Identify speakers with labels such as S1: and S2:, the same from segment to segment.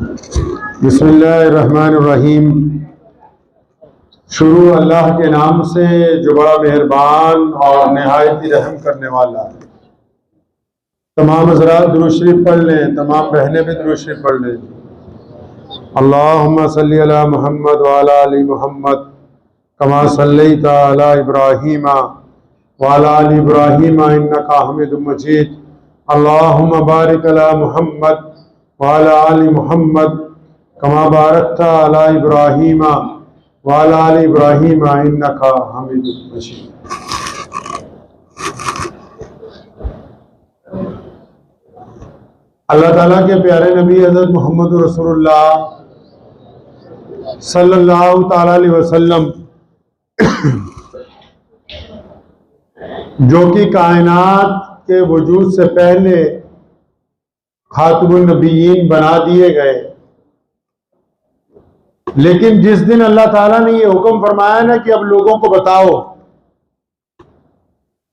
S1: बिस्मिल्लाहिर्रहमानिर्रहीम। शुरू अल्लाह के नाम से जो बड़ा मेहरबान और नहायत ही रहम करने वाला है। तमाम हज़रात दुरूद शरीफ पढ़ लें, तमाम बहनें भी दुरूद शरीफ पढ़ लें। अल्लाहुम्मा सल्ली अला मुहम्मद व अला आलि मुहम्मद कमा सल्लैता अला इब्राहीम व अला आलि इब्राहीम इन्नका हमीदुम मजीद। अल्लाहुम्मा बारिक अला मुहम्मद व अला आलि मुहम्मद कमा बारकता अला इब्राहीम व अला आलि इब्राहीम इन्नका हमीदुम मजीद। अल्लाह ताला के प्यारे नबी हज़रत मोहम्मद रसूलुल्लाह सल्लल्लाहु ताला अलैहि वसल्लम जो कि कायनात के वजूद से पहले खातमुन नबीयीन बना दिए गए, लेकिन जिस दिन अल्लाह ताला ने ये हुक्म फरमाया ना कि अब लोगों को बताओ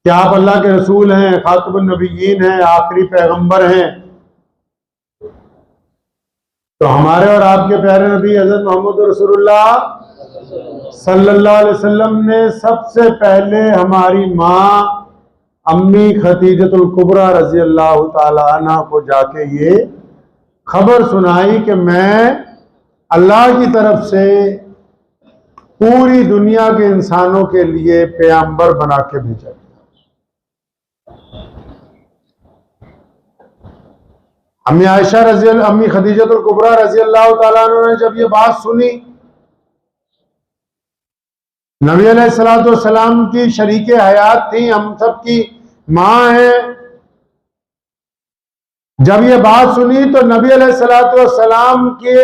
S1: कि आप अल्लाह के रसूल हैं, खातमुन नबीयीन हैं, आखिरी पैगंबर हैं, तो हमारे और आपके प्यारे नबी हज़रत मोहम्मद रसूलुल्लाह सल्लल्लाहु अलैहि वसल्लम ने सबसे पहले हमारी माँ अम्मी खदीजतुल कुबरा रज़ी अल्लाह ताला अन्हा को जाके ये खबर सुनाई कि मैं अल्लाह की तरफ से पूरी दुनिया के इंसानों के लिए पैगंबर बना के भेजा। अम्मी खदीजतुल कुबरा रज़ी अल्लाह ताला अन्हा ने जब ये बात सुनी, नबी अलैहिस्सलातु वस्सलाम की शरीके हयात थी, हम सब की माँ है, जब ये बात सुनी तो नबी अलैहिस्सलातु वस्सलाम के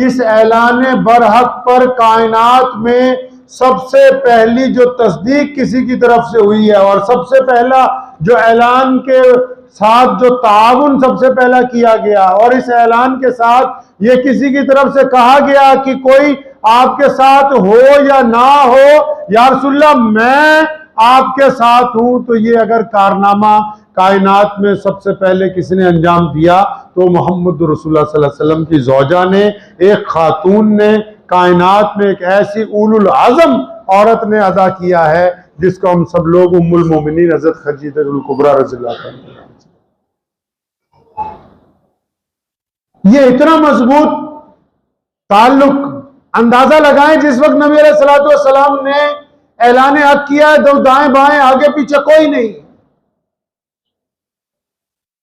S1: इस ऐलान बरहक पर कायनात में सबसे पहली जो तस्दीक किसी की तरफ से हुई है और सबसे पहला जो ऐलान के साथ जो ताउन सबसे पहला किया गया और इस ऐलान के साथ ये किसी की तरफ से कहा गया कि कोई आपके साथ हो या ना हो, या रसूलल्लाह मैं आपके साथ हूं, तो ये अगर कारनामा कायनात में सबसे पहले किसी ने अंजाम दिया तो मोहम्मद रसूलुल्लाह सल्लल्लाहु अलैहि वसल्लम की ज़ौजा ने, एक खातून ने, कायनात में एक ऐसी उलुल आज़म औरत ने अदा किया है जिसको हम सब लोग उम्मुल मोमिनीन हज़रत खदीजतुल कुबरा रज़ियल्लाहु अन्हा। ये इतना मजबूत ताल्लुक, अंदाजा लगाएं जिस वक्त नबी अलैहिस्सलातु वस्सलाम ने ऐलान हक किया है, तो दाएं बाएं आगे पीछे कोई नहीं,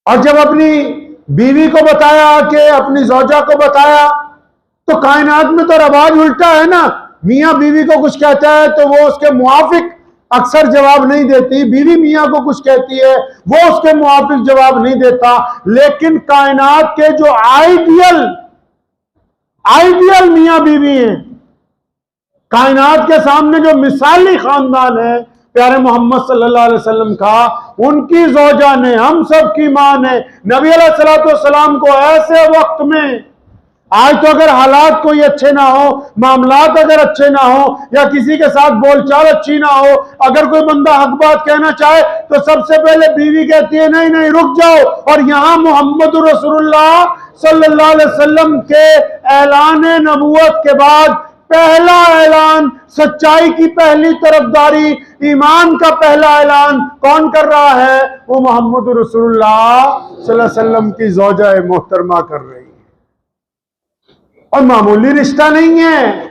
S1: और जब अपनी बीवी को बताया कि अपनी ज़ौजा को बताया, तो कायनात में तो रवाज उल्टा है ना, मियाँ बीवी को कुछ कहता है तो वो उसके मुआफिक अक्सर जवाब नहीं देती, बीवी मियाँ को कुछ कहती है वो उसके मुआफिक जवाब नहीं देता। लेकिन कायनात के जो आइडियल मियाँ बीवी हैं, कायनात के सामने जो मिसाली खानदान है प्यारे मोहम्मद सल्लल्लाहु अलैहि वसल्लम का, उनकी ज़ौजा ने, हम सब की मां ने नबी अलैहिस्सलातु वस्सलाम को ऐसे वक्त में, आज तो अगर हालात कोई अच्छे ना हो, मामलात अगर अच्छे ना हो, या किसी के साथ बोलचाल अच्छी ना हो, अगर कोई बंदा हक बात कहना चाहे तो सबसे पहले बीवी कहती है नहीं नहीं रुक जाओ। और यहां मोहम्मद रसूलुल्लाह सल्लल्लाहु अलैहि वसल्लम के ऐलान नबूवत के बाद पहला ऐलान, सच्चाई की पहली तरफदारी, ईमान का पहला ऐलान कौन कर रहा है? वो मोहम्मद रसूलुल्लाह सल्लल्लाहु अलैहि वसल्लम की ज़ौजा मोहतरमा कर रही है। और मामूली रिश्ता नहीं है,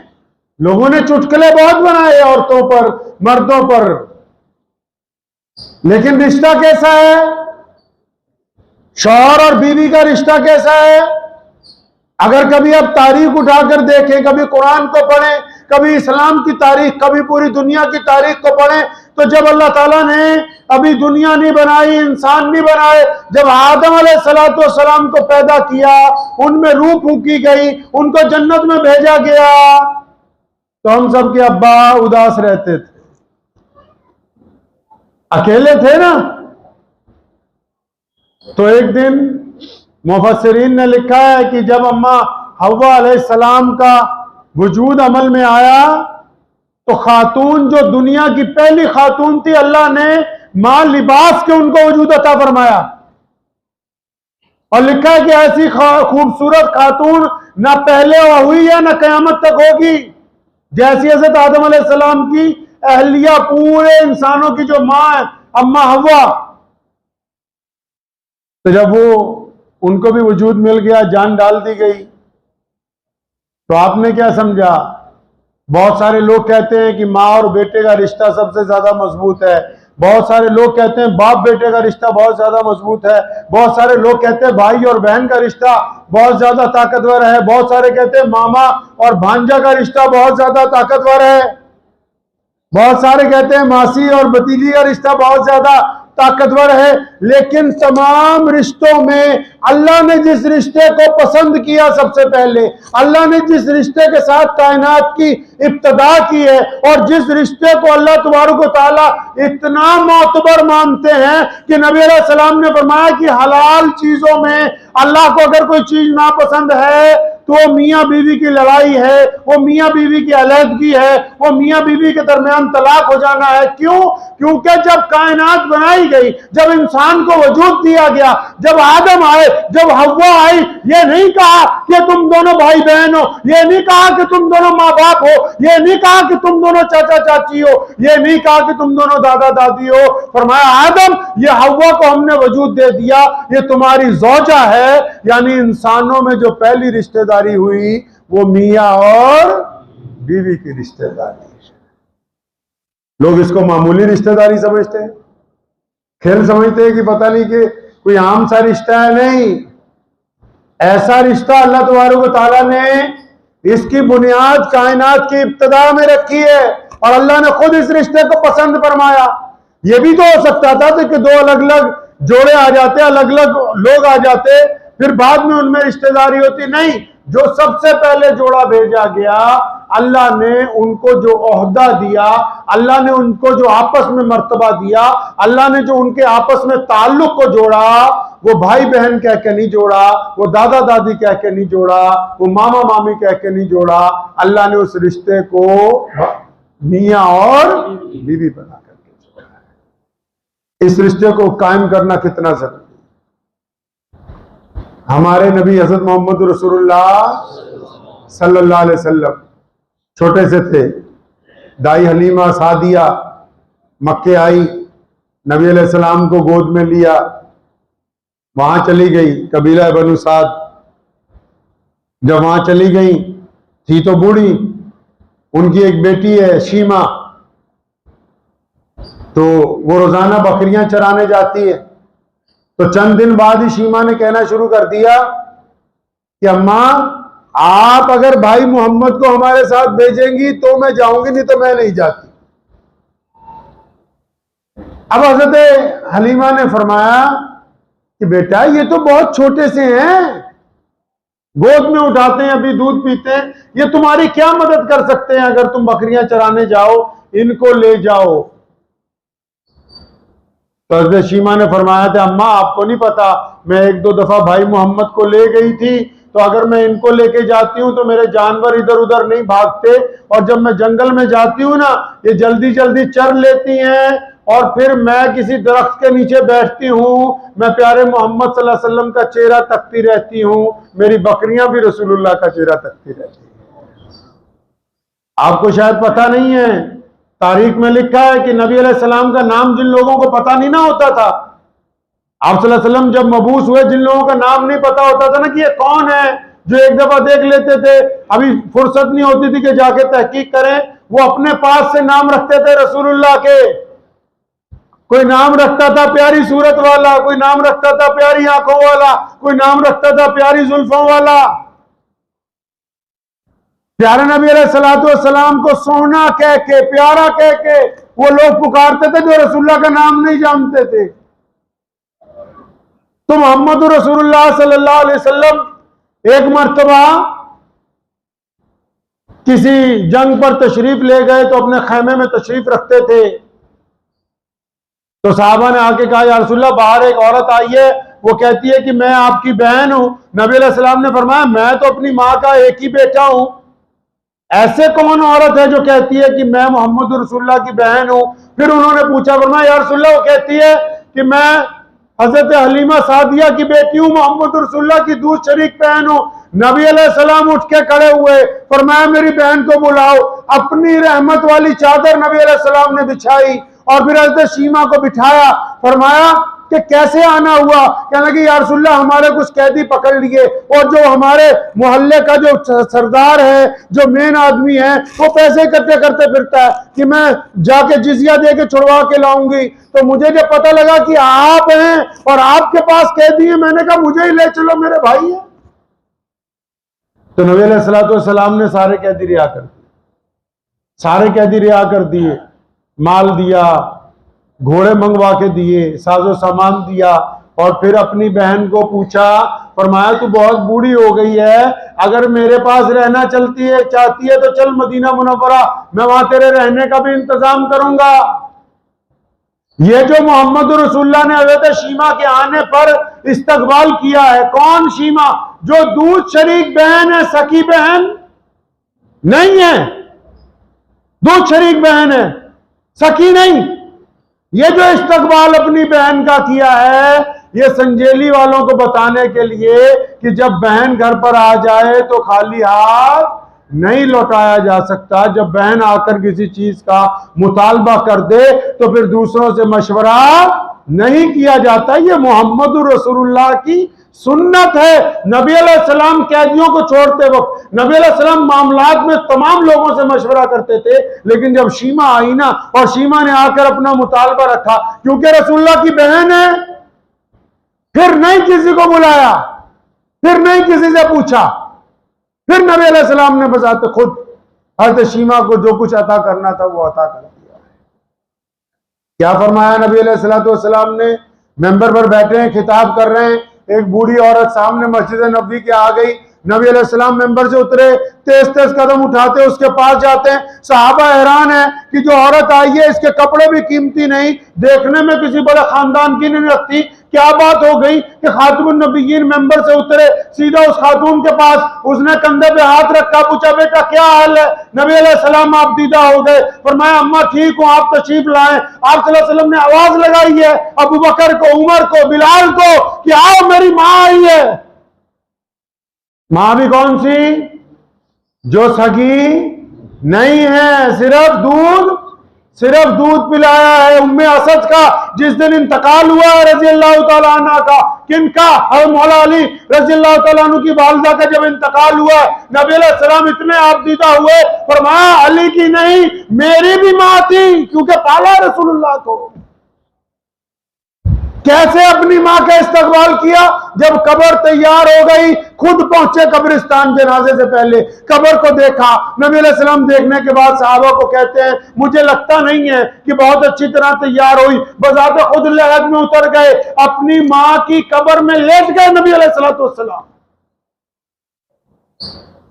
S1: लोगों ने चुटकुले बहुत बनाए औरतों पर, मर्दों पर, लेकिन रिश्ता कैसा है? शौहर और बीवी का रिश्ता कैसा है? अगर कभी आप तारीख उठाकर देखें, कभी कुरान को पढ़ें, कभी इस्लाम की तारीख, कभी पूरी दुनिया की तारीख को पढ़ें, तो जब अल्लाह ताला ने अभी दुनिया नहीं बनाई, इंसान नहीं बनाए, जब आदम अलैहिस्सलातु वस्सलाम को पैदा किया, उनमें रूह फूंकी गई, उनको जन्नत में भेजा गया, तो हम सब के अब्बा उदास रहते थे, अकेले थे ना। तो एक दिन मुफस्सिरीन ने लिखा है कि जब अम्मा हव्वा अलैहिस्सलाम का वजूद अमल में आया, तो खातून जो दुनिया की पहली खातून थी, अल्लाह ने मां लिबास के उनको वजूद अता फरमाया। और लिखा है कि ऐसी खूबसूरत खातून ना पहले हुई है ना कयामत तक होगी, जैसी हजरत आदम अलैहिस्सलाम की अहलिया, पूरे इंसानों की जो मां है अम्मा हव्वा। तो जब वो उनको भी वजूद मिल गया, जान डाल दी गई, तो आपने क्या समझा? बहुत सारे लोग कहते हैं कि माँ और बेटे का रिश्ता सबसे ज्यादा मजबूत है, बहुत सारे लोग कहते हैं बाप बेटे का रिश्ता बहुत ज्यादा मजबूत है, बहुत सारे लोग कहते हैं भाई और बहन का रिश्ता बहुत ज्यादा ताकतवर है, बहुत सारे कहते हैं मामा और भांजा का रिश्ता बहुत ज्यादा ताकतवर है, बहुत सारे कहते हैं मासी और भतीजी का रिश्ता बहुत ज्यादा ताकतवर है। लेकिन तमाम रिश्तों में अल्लाह ने जिस रिश्ते को पसंद किया, सबसे पहले अल्लाह ने जिस रिश्ते के साथ कायनात की इब्तदा की है, और जिस रिश्ते को अल्लाह तबारक व तआला इतना मोतबर मानते हैं कि नबी अलैहि सलाम ने फरमाया कि हलाल चीजों में अल्लाह को अगर कोई चीज नापसंद है तो वो मियाँ बीवी की लड़ाई है, वो मियाँ बीवी की अलहदगी है, वो मियाँ बीवी के दरमियान तलाक हो जाना है। क्यों? क्योंकि जब कायनात बनाई गई, जब इंसान को वजूद दिया गया, जब आदम आए, जब हव्वा आई, ये नहीं कहा कि तुम दोनों भाई बहन हो, ये नहीं कहा कि तुम दोनों माँ बाप हो, ये नहीं कहा कि तुम दोनों चाचा चाची हो, ये नहीं कहा कि तुम दोनों दादा दादी हो। फरमाया आदम, ये हव्वा को हमने वजूद दे दिया, ये तुम्हारी ज़ौजा है। यानी इंसानों में जो पहली रिश्तेदारी हुई वो मियाँ और बीवी की रिश्तेदारी। लोग इसको मामूली रिश्तेदारी समझते हैं, खेल समझते हैं कि पता नहीं कि कोई आम सा रिश्ता है। नहीं, ऐसा रिश्ता अल्लाह तबारक व तआला ने इसकी बुनियाद कायनात की इब्तिदा में रखी है, और अल्लाह ने खुद इस रिश्ते को पसंद फरमाया। यह भी तो हो सकता था कि दो अलग अलग जोड़े आ जाते, अलग अलग लोग आ जाते, फिर बाद में उनमें रिश्तेदारी होती। नहीं, जो सबसे पहले जोड़ा भेजा गया, अल्लाह ने उनको जो ओहदा दिया, अल्लाह ने उनको जो आपस में मर्तबा दिया, अल्लाह ने जो उनके आपस में ताल्लुक को जोड़ा, वो भाई बहन कह के नहीं जोड़ा, वो दादा दादी कह के नहीं जोड़ा, वो मामा मामी कह के नहीं जोड़ा। अल्लाह ने उस रिश्ते को मियाँ और बीवी बना करके जोड़ा है। इस रिश्ते को कायम करना कितना जरूरी। हमारे नबी हज़रत मोहम्मद रसूलुल्लाह सल्लल्लाहु अलैहि वसल्लम छोटे से थे, दाई हलीमा सादिया मक्के आई, नबी अलैहि सलाम को गोद में लिया, वहां चली गई कबीला बनु साद। जब वहां चली गई थी तो बूढ़ी, उनकी एक बेटी है शीमा, तो वो रोजाना बकरियां चराने जाती है। तो चंद दिन बाद ही शीमा ने कहना शुरू कर दिया कि अम्मा, आप अगर भाई मोहम्मद को हमारे साथ भेजेंगी तो मैं जाऊंगी, नहीं तो मैं नहीं जाती। अब हजरत हलीमा ने फरमाया कि बेटा ये तो बहुत छोटे से हैं, गोद में उठाते हैं, अभी दूध पीते हैं, ये तुम्हारी क्या मदद कर सकते हैं? अगर तुम बकरियां चराने जाओ, इनको ले जाओ। तो हज़रत शीमा ने फरमाया था, अम्मा आपको नहीं पता, मैं एक दो दफा भाई मोहम्मद को ले गई थी, तो अगर मैं इनको लेके जाती हूं तो मेरे जानवर इधर उधर नहीं भागते, और जब मैं जंगल में जाती हूं ना, ये जल्दी जल्दी चर लेती हैं, और फिर मैं किसी दरख्त के नीचे बैठती हूं, मैं प्यारे मोहम्मद सल्लल्लाहु अलैहि वसल्लम का चेहरा तकती रहती हूं, मेरी बकरियां भी रसूलुल्लाह का चेहरा तकती रहती हैं। आपको शायद पता नहीं है, तारीख में लिखा है कि नबी अलैहि सलाम का नाम जिन लोगों को पता नहीं ना होता था, आप सल्लल्लाहु अलैहि वसल्लम जब मबूस हुए, जिन लोगों का नाम नहीं पता होता था ना कि ये कौन है, जो एक दफा देख लेते थे, अभी फुर्सत नहीं होती थी कि जाके तहकीक करें, वो अपने पास से नाम रखते थे रसूलुल्लाह के। कोई नाम रखता था प्यारी सूरत वाला, कोई नाम रखता था प्यारी आंखों वाला, कोई नाम रखता था प्यारी जुल्फों वाला। प्यारे नबी अलैहिस्सलातु वस्सलाम को सोना कह के, प्यारा कह के वो लोग पुकारते थे जो रसूलुल्लाह का नाम नहीं जानते थे। तो मोहम्मद रसूलुल्लाह सल्लल्लाहु अलैहि वसल्लम एक मर्तबा किसी जंग पर तशरीफ ले गए, तो अपने खैमे में तशरीफ रखते थे। तो साहबा ने आके कहा, या रसूलुल्लाह बाहर एक औरत आई है, वो कहती है कि मैं आपकी बहन हूं। नबी अलैहि सलाम ने फरमाया, मैं तो अपनी माँ का एक ही बेटा हूं, ऐसे कौन औरत है जो कहती है कि मैं मोहम्मद रसूलुल्लाह की बहन हूं? फिर उन्होंने पूछा, फरमाया या रसूलुल्लाह, वो कहती है कि मैं हजरत हलीमा सादिया की बेटी हूं, मोहम्मद रसूलुल्लाह की दूध शरीक बहन हूं। नबी अलैहिस्सलाम उठ के खड़े हुए, फरमाया मेरी बहन को बुलाओ। अपनी रहमत वाली चादर नबी अलैहिस्सलाम ने बिछाई और फिर हजरत शीमा को बिठाया। फरमाया कि कैसे आना हुआ? कहने लगी या रसूलल्लाह हमारे कुछ कैदी पकड़ लिए और जो हमारे मोहल्ले का जो सरदार है, जो मेन आदमी है, वो पैसे इकट्ठे करते फिरता है कि मैं जाके जिजिया दे के छुड़वा के लाऊंगी। तो मुझे जब पता लगा कि आप हैं और आपके पास कैदी है, मैंने कहा मुझे ही ले चलो, मेरे भाई है। तो नबी अलैहिस्सलाम ने सारे कैदी रिहा कर दिए, सारे कैदी रिहा कर दिए, माल दिया, घोड़े मंगवा के दिए, साजो सामान दिया और फिर अपनी बहन को पूछा। फरमाया तू बहुत बूढ़ी हो गई है, अगर मेरे पास रहना चाहती है तो चल मदीना मुनव्वरा, मैं वहां तेरे रहने का भी इंतजाम करूंगा। ये जो मोहम्मद रसूलुल्लाह ने हज़रत शीमा के आने पर इस्तकबाल किया है, कौन शीमा? जो दूध शरीक बहन है, सकी बहन नहीं है, दूध शरीक बहन है, सकी नहीं। ये जो इस्तकबाल अपनी बहन का किया है, ये संजेली वालों को बताने के लिए कि जब बहन घर पर आ जाए तो खाली हाथ नहीं लौटाया जा सकता। जब बहन आकर किसी चीज का मुतालबा कर दे तो फिर दूसरों से मशवरा नहीं किया जाता। ये मोहम्मद रसूलुल्लाह की सुन्नत है। नबी अलैहिस्सलाम कैदियों को छोड़ते वक्त नबी अलैहिस्सलाम मामलात में तमाम लोगों से मशवरा करते थे, लेकिन जब शीमा आई ना और शीमा ने आकर अपना मुतालबा रखा, क्योंकि रसूलुल्लाह की बहन है, फिर नहीं किसी को बुलाया, फिर नहीं किसी से पूछा, फिर नबी अलैहिस्सलाम ने बजाते खुद हज़रत शीमा को जो कुछ अता करना था वो अता कर दिया। क्या फरमाया नबी अलैहिस्सलाम ने? मेंबर पर बैठे हैं, खिताब कर रहे हैं, एक बूढ़ी औरत सामने मस्जिद नबवी के आ गई। नबी अलैहिस्सलाम मेंबर से उतरे, तेज तेज कदम उठाते उसके पास जाते हैं। सहाबा हैरान है कि जो औरत आई है इसके कपड़े भी कीमती नहीं, देखने में किसी बड़े खानदान की नहीं लगती, क्या बात हो गई कि खातमुन नबिय्यीन मेंबर से उतरे, सीधा उस खातून के पास, उसने कंधे पे हाथ रखा, पूछा बेटा क्या हाल है? नबी अलैहिस्सलाम आप दीदा हो गए। फरमाया अम्मा ठीक हूं, आप तशरीफ लाएं। आप सल्लल्लाहु अलैहि वसल्लम ने आवाज लगाई है अबू बकर को, उमर को, बिलाल को कि आओ मेरी मां आई है। मां भी कौन सी? जो सगी नहीं है, सिर्फ दूध पिलाया है। उम्मे असद का जिस दिन इंतकाल हुआ है रजी अल्लाह तआला अन्हा का, किनका? हज़रत मौला अली रजी अल्लाह तआला अन्हु की वालिदा का जब इंतकाल हुआ, नबी अलैहिस्सलाम इतने आबदीदा हुए, फरमाया अली की नहीं मेरी भी मां थी, क्योंकि पाला रसूलुल्लाह को। कैसे अपनी मां का इस्तकबाल किया? जब कब्र तैयार हो गई, खुद पहुंचे कब्रिस्तान जनाजे से पहले, कब्र को देखा। नबी अलैहि सलाम देखने के बाद सहाबा को कहते हैं मुझे लगता नहीं है कि बहुत अच्छी तरह तैयार हुई, बजाते खुद लहद में उतर गए, अपनी मां की कब्र में लेट गए नबी अलैहिस्सलाम।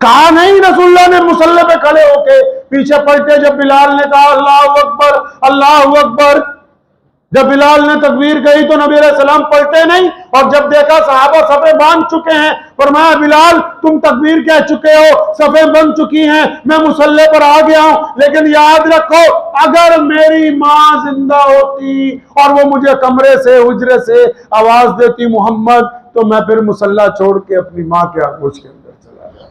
S1: कहा नहीं रसूलुल्लाह ने मुसल्ले पे खड़े होके, पीछे पलटे जब बिलाल ने कहा अल्लाहु अकबर अल्लाहु अकबर, जब बिलाल ने तकबीर कही तो नबी अलैहि सलाम पलटे नहीं, और जब देखा सहाबा सफे बांध चुके हैं, फरमाया बिलाल तुम तकबीर कह चुके हो, सफे बन चुकी हैं, मैं मुसल्ले पर आ गया हूं, लेकिन याद रखो अगर मेरी मां जिंदा होती और वो मुझे कमरे से हुजरे से आवाज देती मोहम्मद, तो मैं फिर मुसल्ला छोड़ के अपनी मां के आगोश के अंदर चला जाता।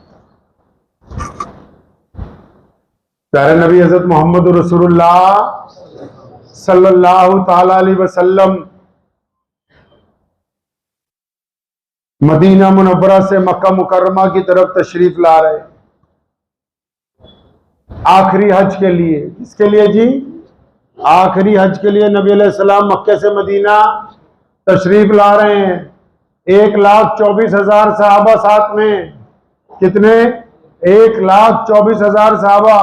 S1: प्यारे नबी हज़रत मोहम्मद रसूलुल्लाह सल्लल्लाहु ताला अलैहि वसल्लम मदीना मुनव्वरा से मक्का मुकर्रमा की तरफ तशरीफ ला रहे, आखिरी हज के लिए। किसके लिए जी? आखिरी हज के लिए नबी अलैहि सलाम मक्के से मदीना तशरीफ ला रहे हैं। 1,24,000 सहाबा साथ में। कितने? 1,24,000 सहाबा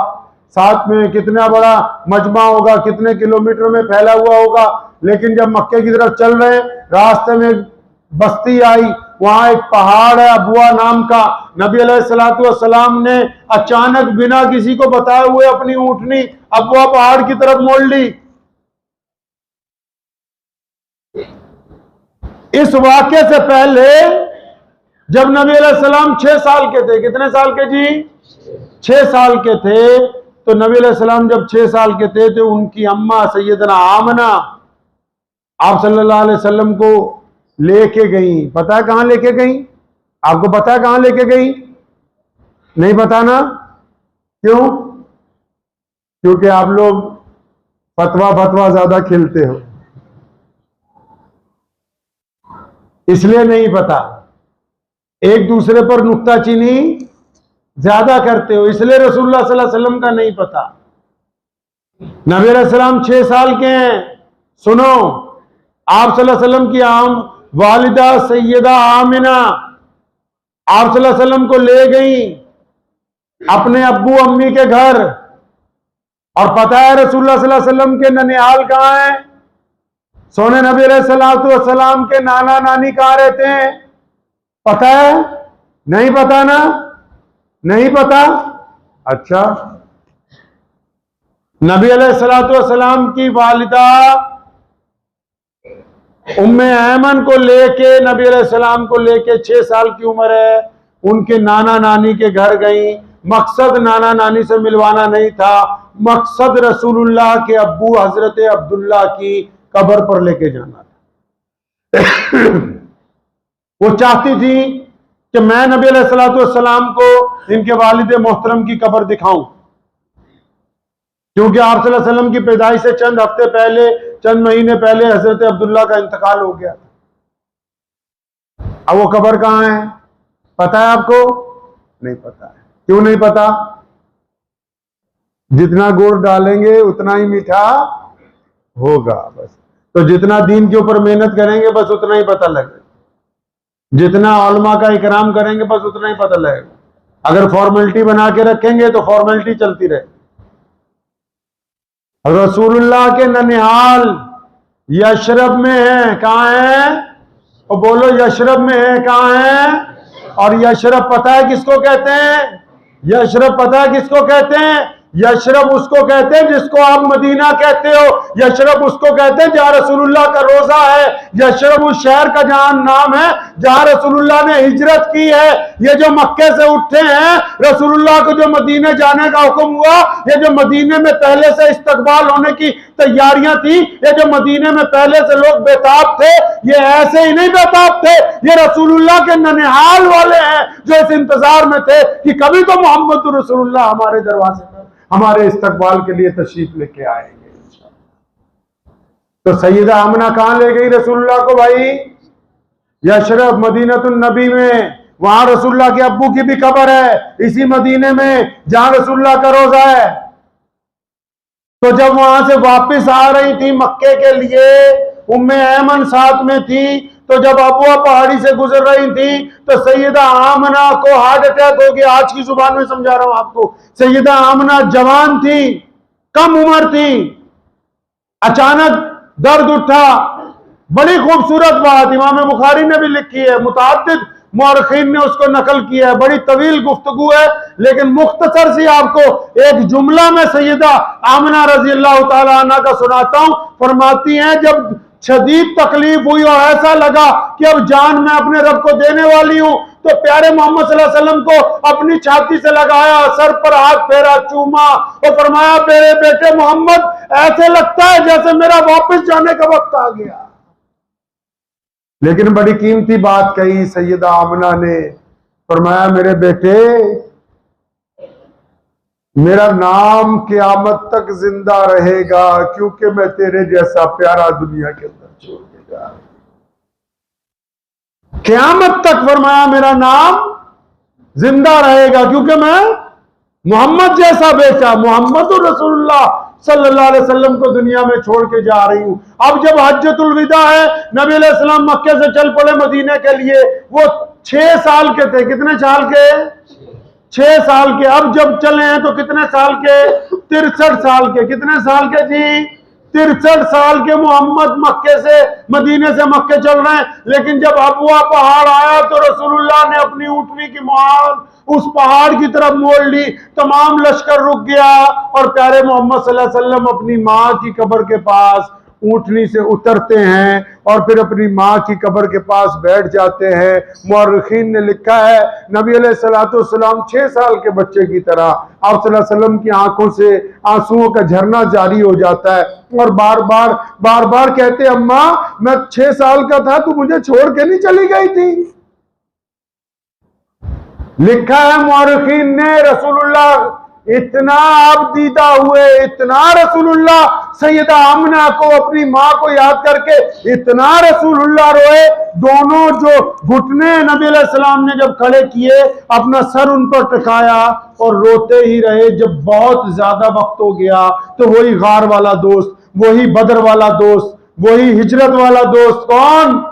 S1: साथ में। कितना बड़ा मजमा होगा, कितने किलोमीटर में फैला हुआ होगा। लेकिन जब मक्के की तरफ चल रहे, रास्ते में बस्ती आई, वहां एक पहाड़ है अबुआ नाम का। नबी अलैहिस्सलाम ने अचानक बिना किसी को बताए हुए अपनी ऊंटनी अबुआ पहाड़ की तरफ मोड़ ली। इस वाक्य से पहले जब नबी अलैहिस्सलाम 6 साल के थे, कितने साल के जी? 6 साल के थे, तो नबी अलैहिस्सलाम जब 6 साल के थे तो उनकी अम्मा सैयदना आमना आप सल्लल्लाहु अलैहि वसल्लम को लेके गई। पता है कहां लेके गई? आपको पता है कहां लेके गई? नहीं पता ना? क्यों? क्योंकि आप लोग फतवा ज्यादा खेलते हो, इसलिए नहीं पता। एक दूसरे पर नुक्ताचीनी ज्यादा करते हो, इसलिए रसूलुल्लाह सल्लल्लाहु अलैहि वसल्लम का नहीं पता। नबी अलैहिस्सलाम 6 साल के हैं। सुनो, आप सल्लल्लाहु अलैहि वसल्लम की वालिदा सैयदा आमिना आप सल्लल्लाहु अलैहि वसल्लम को ले गई अपने अब्बू अम्मी के घर। और पता है रसूलुल्लाह सल्लल्लाहु अलैहि वसल्लम के ननिहाल कहां है? सोने नबी अलैहिस्सलाम के नाना नानी कहां रहते हैं? पता है? नहीं पता ना? नहीं पता? अच्छा, नबी अलैहिस्सलाम की वालिदा उम्मे ऐमन को लेके नबी अलैहिस्सलाम को लेके 6 साल की उम्र है, उनके नाना नानी के घर गई। मकसद नाना नानी से मिलवाना नहीं था, मकसद रसूलुल्लाह के अब्बू हजरत अब्दुल्ला की कब्र पर लेके जाना था। वो चाहती थी कि मैं नबी अलैहिस्सलाम को इनके वालिद मोहतरम की कब्र दिखाऊं, क्योंकि आप सल्लल्लाहु अलैहि वसल्लम की पैदाइश से चंद हफ्ते पहले, चंद महीने पहले हजरत अब्दुल्ला का इंतकाल हो गया। अब वो कब्र कहां है? पता है आपको? नहीं पता है। क्यों नहीं पता? जितना गुड़ डालेंगे उतना ही मीठा होगा। बस तो जितना दीन के ऊपर मेहनत करेंगे बस उतना ही पता लगेगा, जितना उलमा का इकराम करेंगे बस उतना ही पता लगेगा। अगर फॉर्मेलिटी बना के रखेंगे तो फॉर्मेलिटी चलती रहेगी। रसूलुल्लाह के ननिहाल यशरब में है। कहां है? और बोलो, यशरब में है। कहां है? और यशरब पता है किसको कहते हैं? यशरब पता है किसको कहते हैं? यशरब उसको कहते हैं जिसको आप मदीना कहते हो। यशरब उसको कहते हैं जहां रसूलुल्लाह का रोजा है। यशरब उस शहर का जहां नाम है जहां रसूलुल्लाह ने हिजरत की है। ये जो मक्के से उठे हैं, रसूलुल्लाह को जो मदीने जाने का हुक्म हुआ, ये जो मदीने में पहले से इस्तकबाल होने की तैयारियां थी, ये जो मदीने में पहले से लोग बेताब थे, ये ऐसे ही नहीं बेताब थे, ये रसूलुल्लाह के ननिहाल वाले हैं जो इस इंतजार में थे कि कभी तो मोहम्मद रसूलुल्लाह हमारे दरवाजे पर हमारे इस्तकबाल के लिए तशरीफ लेके आएंगे। तो सैयदा आमना कहां ले गई रसूलुल्लाह को भाई? यशरफ मदीनतुन नबी में। वहां रसूलुल्लाह के अब्बू की भी कब्र है, इसी मदीने में जहां रसूलुल्लाह का रोजा है। तो जब वहां से वापस आ रही थी मक्के के लिए, उम्मे ऐमन साथ में थी, तो जब अबुआ पहाड़ी से गुजर रही थी तो सैयदा आमना को हार्ट अटैक हो गया। आज की जुबान में समझा रहा हूं आपको। सैयदा आमना जवान थी, कम उम्र थी, अचानक दर्द उठा। बड़ी खूबसूरत बात इमाम बुखारी ने भी लिखी है, मुतअद्दिद मुअर्रिखीन ने उसको नकल किया है, बड़ी तवील गुफ्तगू है, लेकिन मुख्तसर सी आपको एक जुमला में सैयदा आमना रजी अल्लाह तआला अन्हा का सुनाता हूं। फरमाती हैं, जब शदीद तकलीफ हुई और ऐसा लगा कि अब जान मैं अपने रब को देने वाली हूं, तो प्यारे मोहम्मद सल्लल्लाहु अलैहि वसल्लम को अपनी छाती से लगाया, सर पर हाथ फेरा, चूमा और फरमाया, मेरे बेटे मोहम्मद, ऐसे लगता है जैसे मेरा वापस जाने का वक्त आ गया। लेकिन बड़ी कीमती बात कही सैयदा आमना ने। फरमाया, मेरे बेटे, मेरा नाम क़यामत तक जिंदा रहेगा, क्योंकि मैं तेरे जैसा प्यारा दुनिया के अंदर छोड़ के जा रहा हूं। क़यामत तक फरमाया मेरा नाम जिंदा रहेगा, क्योंकि मैं मोहम्मद जैसा बेटा, मोहम्मद रसूलुल्लाह सल्लल्लाहु अलैहि वसल्लम को दुनिया में छोड़ के जा रही हूं। अब जब हज्जतुल विदा है, नबी अलैहि सलाम मक्के से चल पड़े मदीने के लिए। वो 6 साल के थे। कितने साल के? 6 साल के। अब जब चले हैं तो कितने साल के? 63 साल के। कितने साल के जी? 63 साल के मोहम्मद मक्के से, मदीने से मक्के चल रहे हैं। लेकिन जब अबुआ पहाड़ आया तो रसूलुल्लाह ने अपनी ऊँटनी की मुहार उस पहाड़ की तरफ मोड़ ली, तमाम लश्कर रुक गया और प्यारे मोहम्मद सल्लल्लाहु अलैहि वसल्लम अपनी मां की कब्र के पास ऊंटनी से उतरते हैं और फिर अपनी माँ की कब्र के पास बैठ जाते हैं। मुअर्रिखीन ने लिखा है नबी अलैहिस्सलाम 6 साल के बच्चे की तरह आप सल्लल्लाहु अलैहि वसल्लम की आंखों से आंसुओं का झरना जारी हो जाता है और बार बार कहते अम्मा मैं 6 साल का था, तू मुझे छोड़ के नहीं चली गई थी। लिखा है मुअर्रिखीन ने रसूलुल्लाह इतना आप दीदा हुए, इतना रसूलुल्लाह सैयदा आमना को अपनी माँ को याद करके इतना रसूलुल्लाह रोए, दोनों जो घुटने नबी अलैहिस्सलाम ने जब खड़े किए अपना सर उन पर टिकाया और रोते ही रहे। जब बहुत ज्यादा वक्त हो गया तो वही गार वाला दोस्त, वही बदर वाला दोस्त, वही हिजरत वाला दोस्त, कौन?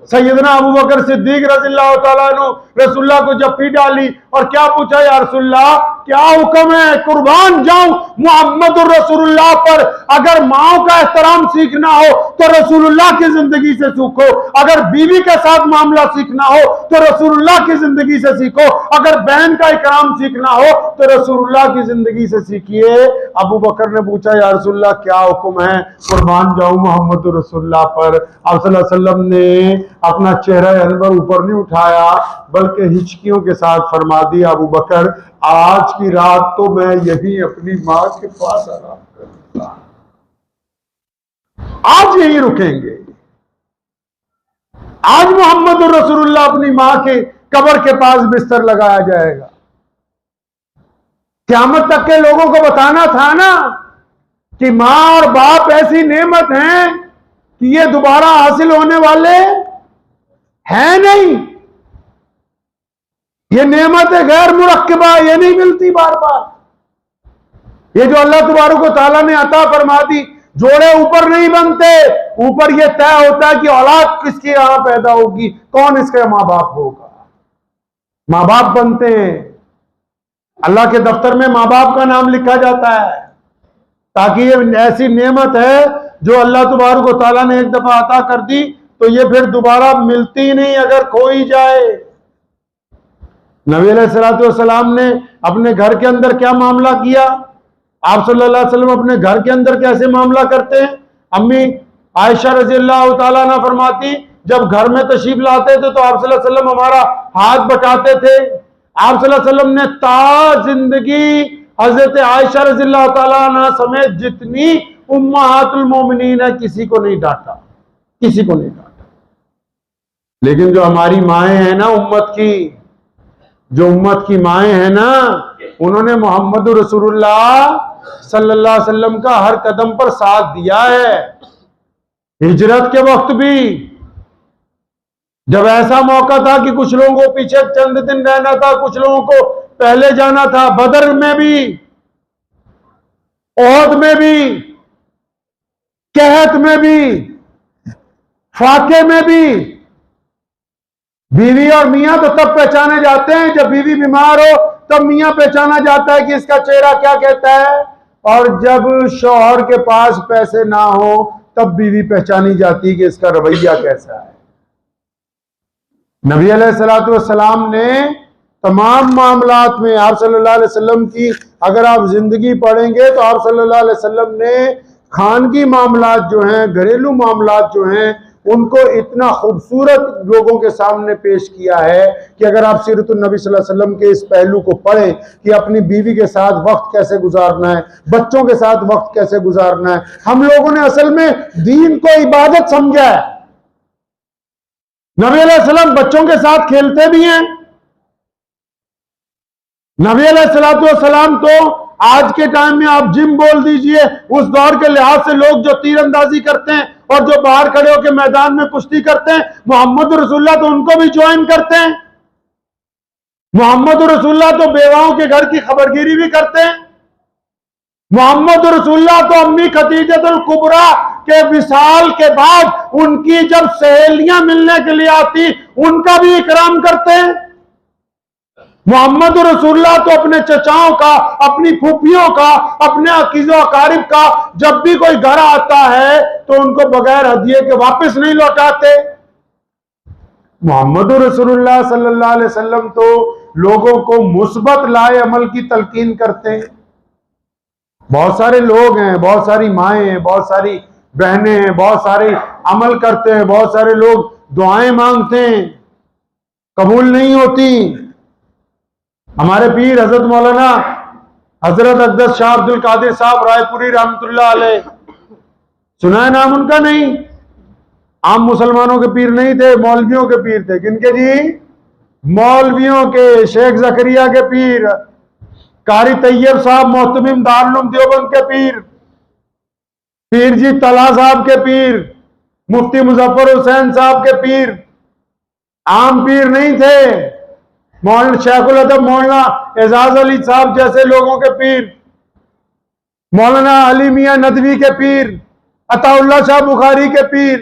S1: सैयदना अबू बकर सिद्दीक रज़ियल्लाहु ताला अन्हु रसूलुल्लाह को जफ्फी डाली और क्या पूछा, या रसूलुल्लाह क्या हुक्म है, कुर्बान जाऊं मुहम्मदुर रसूलुल्लाह पर। अगर माओ का एहतराम सीखना हो तो रसूलुल्लाह की जिंदगी से सीखो, अगर बीवी के साथ मामला सीखना हो तो रसूलुल्लाह की जिंदगी से सीखो, अगर बहन का इकराम सीखना हो तो रसूलुल्लाह की जिंदगी से सीखिए। अबू बकर ने पूछा, या रसूलुल्लाह क्या हुक्म है, कुर्बान जाऊं मोहम्मद रसूलुल्लाह पर। आप सल्लल्लाहु अलैहि वसल्लम ने अपना चेहरा अनवर ऊपर नहीं उठाया बल्कि हिचकियों के साथ फरमा दिया, अबू बकर आज की रात तो मैं यही अपनी मां के पास आराम करूंगा, आज यही रुकेंगे। आज मोहम्मद रसूलुल्लाह अपनी मां के कब्र के पास बिस्तर लगाया जाएगा। क़यामत तक के लोगों को बताना था ना कि मां और बाप ऐसी नेमत हैं कि ये दोबारा हासिल होने वाले हैं नहीं। ये नेमत है गैर मुरक्कबा, ये नहीं मिलती बार बार। ये जो अल्लाह तबारक व तआला ने अता फरमा दी, जोड़े ऊपर नहीं बनते, ऊपर ये तय होता है कि औलाद किसके यहां पैदा होगी, कौन इसका मां बाप होगा। मां बाप बनते हैं, अल्लाह के दफ्तर में मां बाप का नाम लिखा जाता है, ताकि ये ऐसी नेमत है जो अल्लाह तबारक व तआला ने एक दफा अता कर दी तो ये फिर दोबारा मिलती नहीं अगर खोई जाए। नबी अलैहिस्सलाम ने अपने घर के अंदर क्या मामला किया, आप सल्लल्लाहु अलैहि वसल्लम अपने घर के अंदर कैसे मामला करते हैं। अम्मी आयशा रज़ियल्लाहु ताला अन्हा फरमाती, जब घर में तशरीफ लाते थे तो आप सल्लल्लाहु अलैहि वसल्लम हमारा हाथ बटाते थे। आप सल्लल्लाहु अलैहि वसल्लम ने ता जिंदगी हजरत आयशा रज़ियल्लाहु ताला अन्हा समेत जितनी उम्महातुल मोमिनीन है किसी को नहीं डांटा, किसी को नहीं डांटा। लेकिन जो हमारी माएँ हैं ना उम्मत की, जो उम्मत की माएँ हैं ना, उन्होंने मोहम्मद रसूलुल्लाह सल्लल्लाहु अलैहि वसल्लम का हर कदम पर साथ दिया है। हिजरत के वक्त भी जब ऐसा मौका था कि कुछ लोगों को पीछे चंद दिन रहना था, कुछ लोगों को पहले जाना था, बदर में भी, ओहद में भी, कहत में भी, फाके में भी, बीवी और मियां तो तब पहचाने जाते हैं जब बीवी बीमार हो, तब मियां पहचाना जाता है कि इसका चेहरा क्या कहता है, और जब शौहर के पास पैसे ना हो तब बीवी पहचानी जाती है कि इसका रवैया कैसा है। नबी अलैहिस्सलाम ने तमाम मामलात में आप सल्लल्लाहु अलैहि वसल्लम की अगर आप जिंदगी पढ़ेंगे तो आप सल्लल्लाहु अलैहि वसल्लम ने खानगी मामलात जो हैं, घरेलू मामलात जो हैं, उनको इतना खूबसूरत लोगों के सामने पेश किया है कि अगर आप सीरतुन नबी सल्लल्लाहु अलैहि वसल्लम के इस पहलू को पढ़ें कि अपनी बीवी के साथ वक्त कैसे गुजारना है, बच्चों के साथ वक्त कैसे गुजारना है। हम लोगों ने असल में दीन को इबादत समझा है। नबी अलैहिस्सलाम बच्चों के साथ खेलते भी हैं। नबी अलैहिस्सलाम तो आज के टाइम में आप जिम बोल दीजिए, उस दौर के लिहाज से लोग जो तीरंदाजी करते हैं और जो बाहर खड़े होकर मैदान में कुश्ती करते हैं, मोहम्मद रसूलुल्लाह तो उनको भी ज्वाइन करते हैं। मोहम्मद रसूलुल्लाह तो बेवाओं के घर की खबरगिरी भी करते हैं। मोहम्मद रसूलुल्लाह तो अम्मी खदीजतुल कुबरा के विसाल के बाद उनकी जब सहेलियां मिलने के लिए आती उनका भी इकराम करते हैं। मोहम्मद रसूलुल्लाह तो अपने चचाओं का, अपनी फूफियों का, अपने अकीज़ो अकारिब का जब भी कोई घर आता है तो उनको बगैर हदिये के वापस नहीं लौटाते। मोहम्मद रसूलुल्लाह सल्लल्लाहु अलैहि वसल्लम तो लोगों को मुस्बत लाए अमल की तलकीन करते हैं। बहुत सारे लोग हैं, बहुत सारी माएँ हैं, बहुत सारी बहनें हैं, बहुत सारे अमल करते हैं, बहुत सारे लोग दुआएं मांगते हैं, कबूल नहीं होती। हमारे पीर हजरत मौलाना हजरत अक़दस शाह अब्दुल कादिर साहब रायपुरी रहमतुल्लाह अलैह, सुना है नाम उनका? नहीं। आम मुसलमानों के पीर नहीं थे, मौलवियों के पीर थे। किनके जी? मौलवियों के। शेख जकरिया के पीर, कारी तैयब साहब मोहतमिम दारुल उलूम देवबंद के पीर, पीर जी तला साहब के पीर, मुफ्ती मुजफ्फर हुसैन साहब के पीर, आम पीर नहीं थे। मौलाना शेखुल अदब मौलाना एजाज अली साहब जैसे लोगों के पीर, मौलाना अली मियां नदवी के पीर, अताउल्लाह शाह बुखारी के पीर,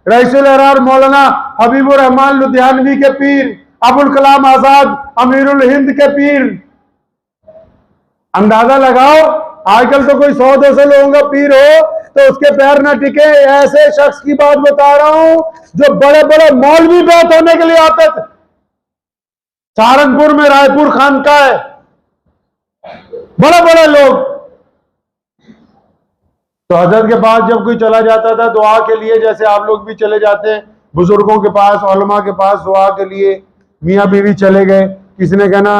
S1: रईसुल अहरार मौलाना हबीबुर रहमान लुधियानवी के पीर, अबुल कलाम आजाद अमीरुल हिंद के पीर। अंदाजा लगाओ, आजकल तो कोई 100-200 लोगों का पीर हो तो उसके पैर ना टिके। ऐसे शख्स की बात बता रहा हूं जो बड़े बड़े मौलवी बैत होने के लिए आते थे। सहारनपुर में रायपुर खानका है, बड़े बड़े लोग। तो हजरत के पास जब कोई चला जाता था दुआ के लिए, जैसे आप लोग भी चले जाते हैं बुजुर्गों के पास, उलमा के पास दुआ के लिए, मियाँ बीवी चले गए, किसी ने कहना,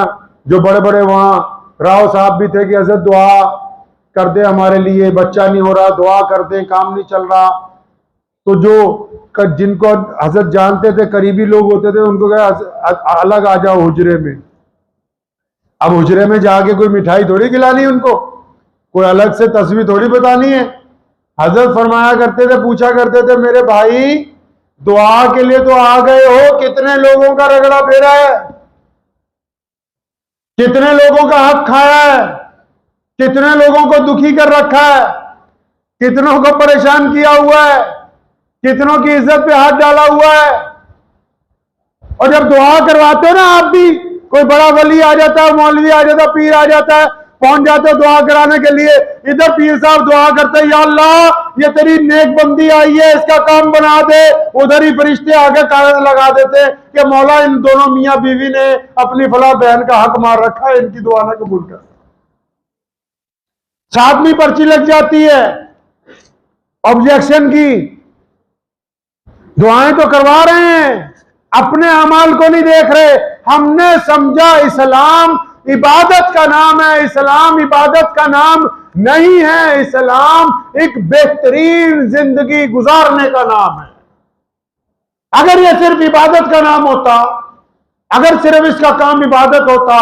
S1: जो बड़े बड़े वहां राव साहब भी थे कि हजरत दुआ कर दे हमारे लिए, बच्चा नहीं हो रहा, दुआ कर दे, काम नहीं चल रहा। तो जो जिनको हजरत जानते थे, करीबी लोग होते थे, उनको कहा अलग आ जाओ हुजरे में। अब हुजरे में जाके कोई मिठाई थोड़ी खिलानी उनको, कोई अलग से तस्वीर थोड़ी बतानी है। हजरत फरमाया करते थे, पूछा करते थे, मेरे भाई दुआ के लिए तो आ गए हो, कितने लोगों का रगड़ा फेरा है, कितने लोगों का हक खाया है, कितने लोगों को दुखी कर रखा है, कितनों को परेशान किया हुआ है, कितनों की इज्जत पे हाथ डाला हुआ है। और जब दुआ करवाते हो ना आप भी, कोई बड़ा वली आ जाता है, मौलवी आ जाता है, पीर आ जाता है, पहुंच जाते हो दुआ कराने के लिए, इधर पीर साहब दुआ करते हैं, या अल्लाह ये तेरी नेक बंदी आई है, इसका काम बना दे। उधर ही फरिश्ते आगे कागज लगा देते कि मौला इन दोनों मियाँ बीवी ने अपनी फला बहन का हक मार रखा है, इनकी दुआ ना कबूल कर। साथ में पर्ची लग जाती है ऑब्जेक्शन की। दुआएं तो करवा रहे हैं, अपने अमाल को नहीं देख रहे। हमने समझा इस्लाम इबादत का नाम है, इस्लाम इबादत का नाम नहीं है। इस्लाम एक बेहतरीन जिंदगी गुजारने का नाम है। अगर यह सिर्फ इबादत का नाम होता, अगर सिर्फ इसका काम इबादत होता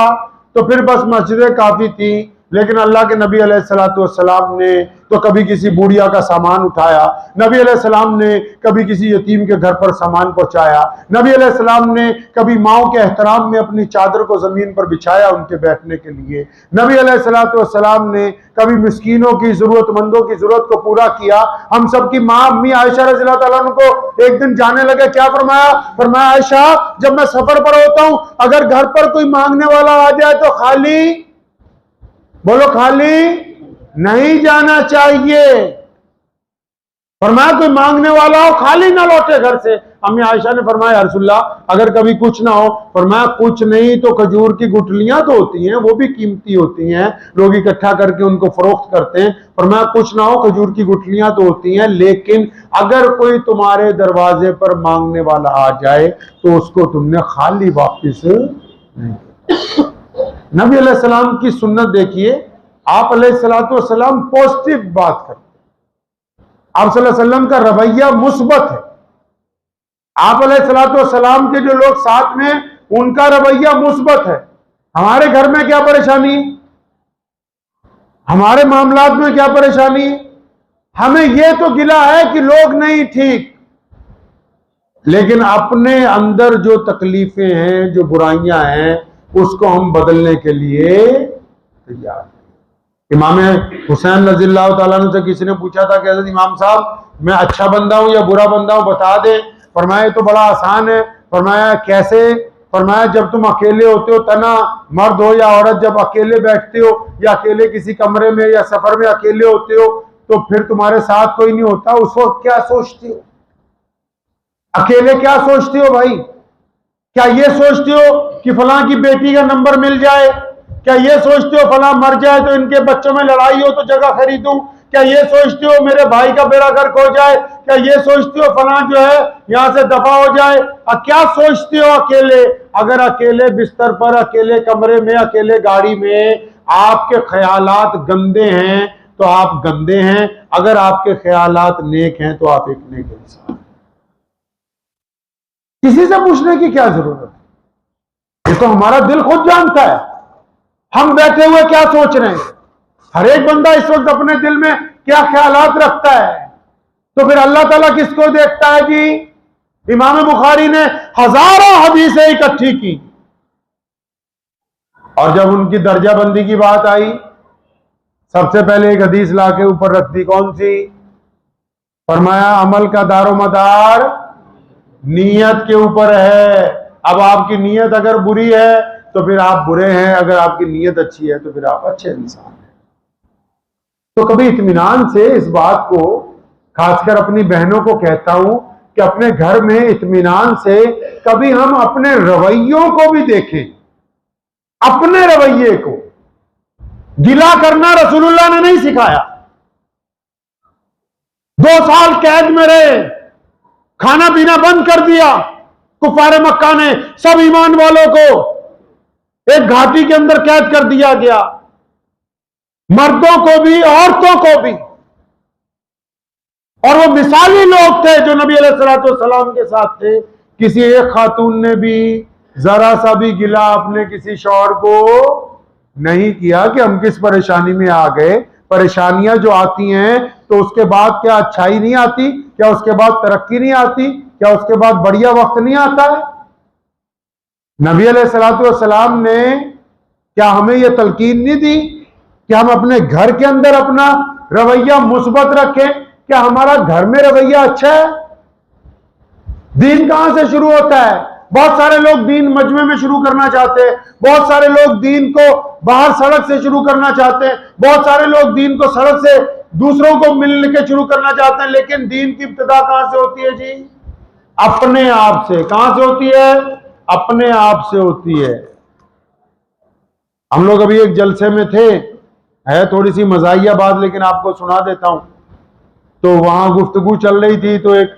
S1: तो फिर बस मस्जिदें काफी थी। लेकिन अल्लाह के नबी अलैहिस्सलाम ने तो कभी किसी बुढ़िया का सामान उठाया, नबी अलैहिस्सलाम ने कभी किसी यतीम के घर पर सामान पहुंचाया, नबी अलैहिस्सलाम ने कभी माओ के एहतराम में अपनी चादर को जमीन पर बिछाया उनके बैठने के लिए, नबी अलैहिस्सलाम ने कभी मिस्कीनों की, जरूरतमंदों की जरूरत को पूरा किया। हम सब की माँ अम्मी आयशा रज़ियल्लाहु ताला अन्हा को एक दिन जाने लगे, क्या फरमाया? फरमाया, आयशा जब मैं सफर पर होता हूं, अगर घर पर कोई मांगने वाला आ जाए तो खाली, बोलो, खाली नहीं जाना चाहिए। फरमाया कोई मांगने वाला हो खाली ना लौटे घर से। अम्मी आयशा ने फरमाया, या रसूलल्लाह अगर कभी कुछ ना हो? फरमाया, कुछ नहीं तो खजूर की गुठलियां तो होती हैं, वो भी कीमती होती हैं, लोग इकट्ठा करके उनको फरोख्त करते हैं। फरमाया, कुछ ना हो खजूर की गुठलियां तो होती हैं, लेकिन अगर कोई तुम्हारे दरवाजे पर मांगने वाला आ जाए तो उसको तुमने खाली वापिस नहीं। नबी अलैहिस्सलाम की सुन्नत देखिए, आप अलैहिस्सलाम पॉजिटिव बात करते, आप सल्लल्लाहु अलैहि वसल्लम का रवैया मुस्बत है। आप अलैहिस्सलाम के जो लोग साथ में, उनका रवैया मुस्बत है। हमारे घर में क्या परेशानी, हमारे मामलात में क्या परेशानी? हमें यह तो गिला है कि लोग नहीं ठीक, लेकिन अपने अंदर जो तकलीफें हैं, जो बुराइयां हैं, उसको हम बदलने के लिए तैयार। इमाम हुसैन रज़ियल्लाहु ताला अन्हु से किसी ने पूछा था कि हज़रत इमाम साहब मैं अच्छा बंदा हूं या बुरा बंदा हूं, बता दे। फरमाया तो बड़ा आसान है। फरमाया कैसे? फरमाया जब तुम अकेले होते हो, तना मर्द हो या औरत, जब अकेले बैठते हो या अकेले किसी कमरे में या सफर में अकेले होते हो, तो फिर तुम्हारे साथ कोई नहीं होता, उस वक्त क्या सोचते हो? अकेले क्या सोचते हो भाई? क्या ये सोचते हो कि फलां की बेटी का नंबर मिल जाए? क्या ये सोचते हो फलां मर जाए तो इनके बच्चों में लड़ाई हो तो जगह खरीदूं? क्या ये सोचते हो मेरे भाई का बेड़ा गर्क हो जाए? क्या ये सोचते हो फलां जो है यहां से दफा हो जाए? क्या सोचते हो अकेले? अगर अकेले बिस्तर पर, अकेले कमरे में, अकेले गाड़ी में आपके ख्यालात गंदे हैं तो आप गंदे हैं, अगर आपके ख्यालात नेक हैं तो आप एक नेक इंसान। किसी से पूछने की क्या जरूरत है? ये तो हमारा दिल खुद जानता है हम बैठे हुए क्या सोच रहे हैं। हर एक बंदा इस वक्त अपने दिल में क्या ख्यालात रखता है। तो फिर अल्लाह ताला किसको देखता है जी? इमाम बुखारी ने हजारों हदीसें इकट्ठी की और जब उनकी दर्जाबंदी की बात आई, सबसे पहले एक हदीस लाके ऊपर रख दी। कौन सी? फरमाया अमल का दारोमदार नीयत के ऊपर है। अब आपकी नीयत अगर बुरी है तो फिर आप बुरे हैं, अगर आपकी नीयत अच्छी है तो फिर आप अच्छे इंसान हैं। तो कभी इत्मीनान से इस बात को, खासकर अपनी बहनों को कहता हूं कि अपने घर में इत्मीनान से कभी हम अपने रवैयों को भी देखें। अपने रवैये को गिला करना रसूलुल्लाह ने नहीं सिखाया। 2 साल कैद में रहे, खाना पीना बंद कर दिया कुफारे मक्का ने, सब ईमान वालों को एक घाटी के अंदर कैद कर दिया गया, मर्दों को भी औरतों को भी। और वो मिसाली लोग थे जो नबी अलैहिस्सलाम के साथ थे। किसी एक खातून ने भी जरा सा भी गिला अपने किसी शौहर को नहीं किया कि हम किस परेशानी में आ गए। परेशानियां जो आती हैं तो उसके बाद क्या अच्छाई नहीं आती? क्या उसके बाद तरक्की नहीं आती? क्या उसके बाद बढ़िया वक्त नहीं आता है? नबी अलैहिस्सलाम ने क्या हमें यह तलकीन नहीं दी कि हम अपने घर के अंदर अपना रवैया मुस्बत रखें? क्या हमारा घर में रवैया अच्छा है? दीन कहां से शुरू होता है? बहुत सारे लोग दीन मजमे में शुरू करना चाहते हैं, बहुत सारे लोग दीन को बाहर सड़क से शुरू करना चाहते हैं, बहुत सारे लोग दीन को सड़क से दूसरों को मिलने के शुरू करना चाहते हैं। लेकिन दीन की इब्तिदा कहां से होती है जी? अपने आप से। कहां से होती है? अपने आप से होती है। हम लोग अभी एक जलसे में थे, है थोड़ी सी मजाहिया बात लेकिन आपको सुना देता हूं। तो वहां गुफ्तगू चल रही थी तो एक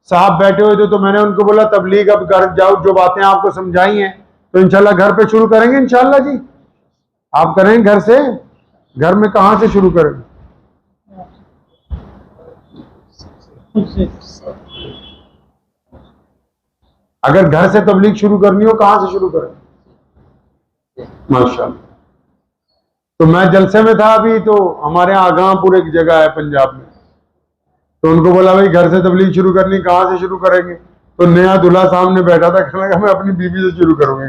S1: साहब बैठे हुए थे, तो मैंने उनको बोला तबलीग अब घर जाओ, जो बातें आपको समझाई हैं तो इंशाल्लाह घर पे शुरू करेंगे। इंशाल्लाह जी आप करेंगे घर से? घर में कहां से शुरू करेंगे? अगर घर से तबलीग शुरू करनी हो कहां से शुरू करें? माशाअल्लाह। तो मैं जलसे में था अभी, तो हमारे यहाँ आगामपुर एक जगह है पंजाब में, तो उनको बोला भाई घर से तबलीग शुरू करनी, कहां से शुरू करेंगे? तो नया दूल्हा सामने बैठा था, कहने लगा मैं अपनी बीवी से शुरू करूंगा।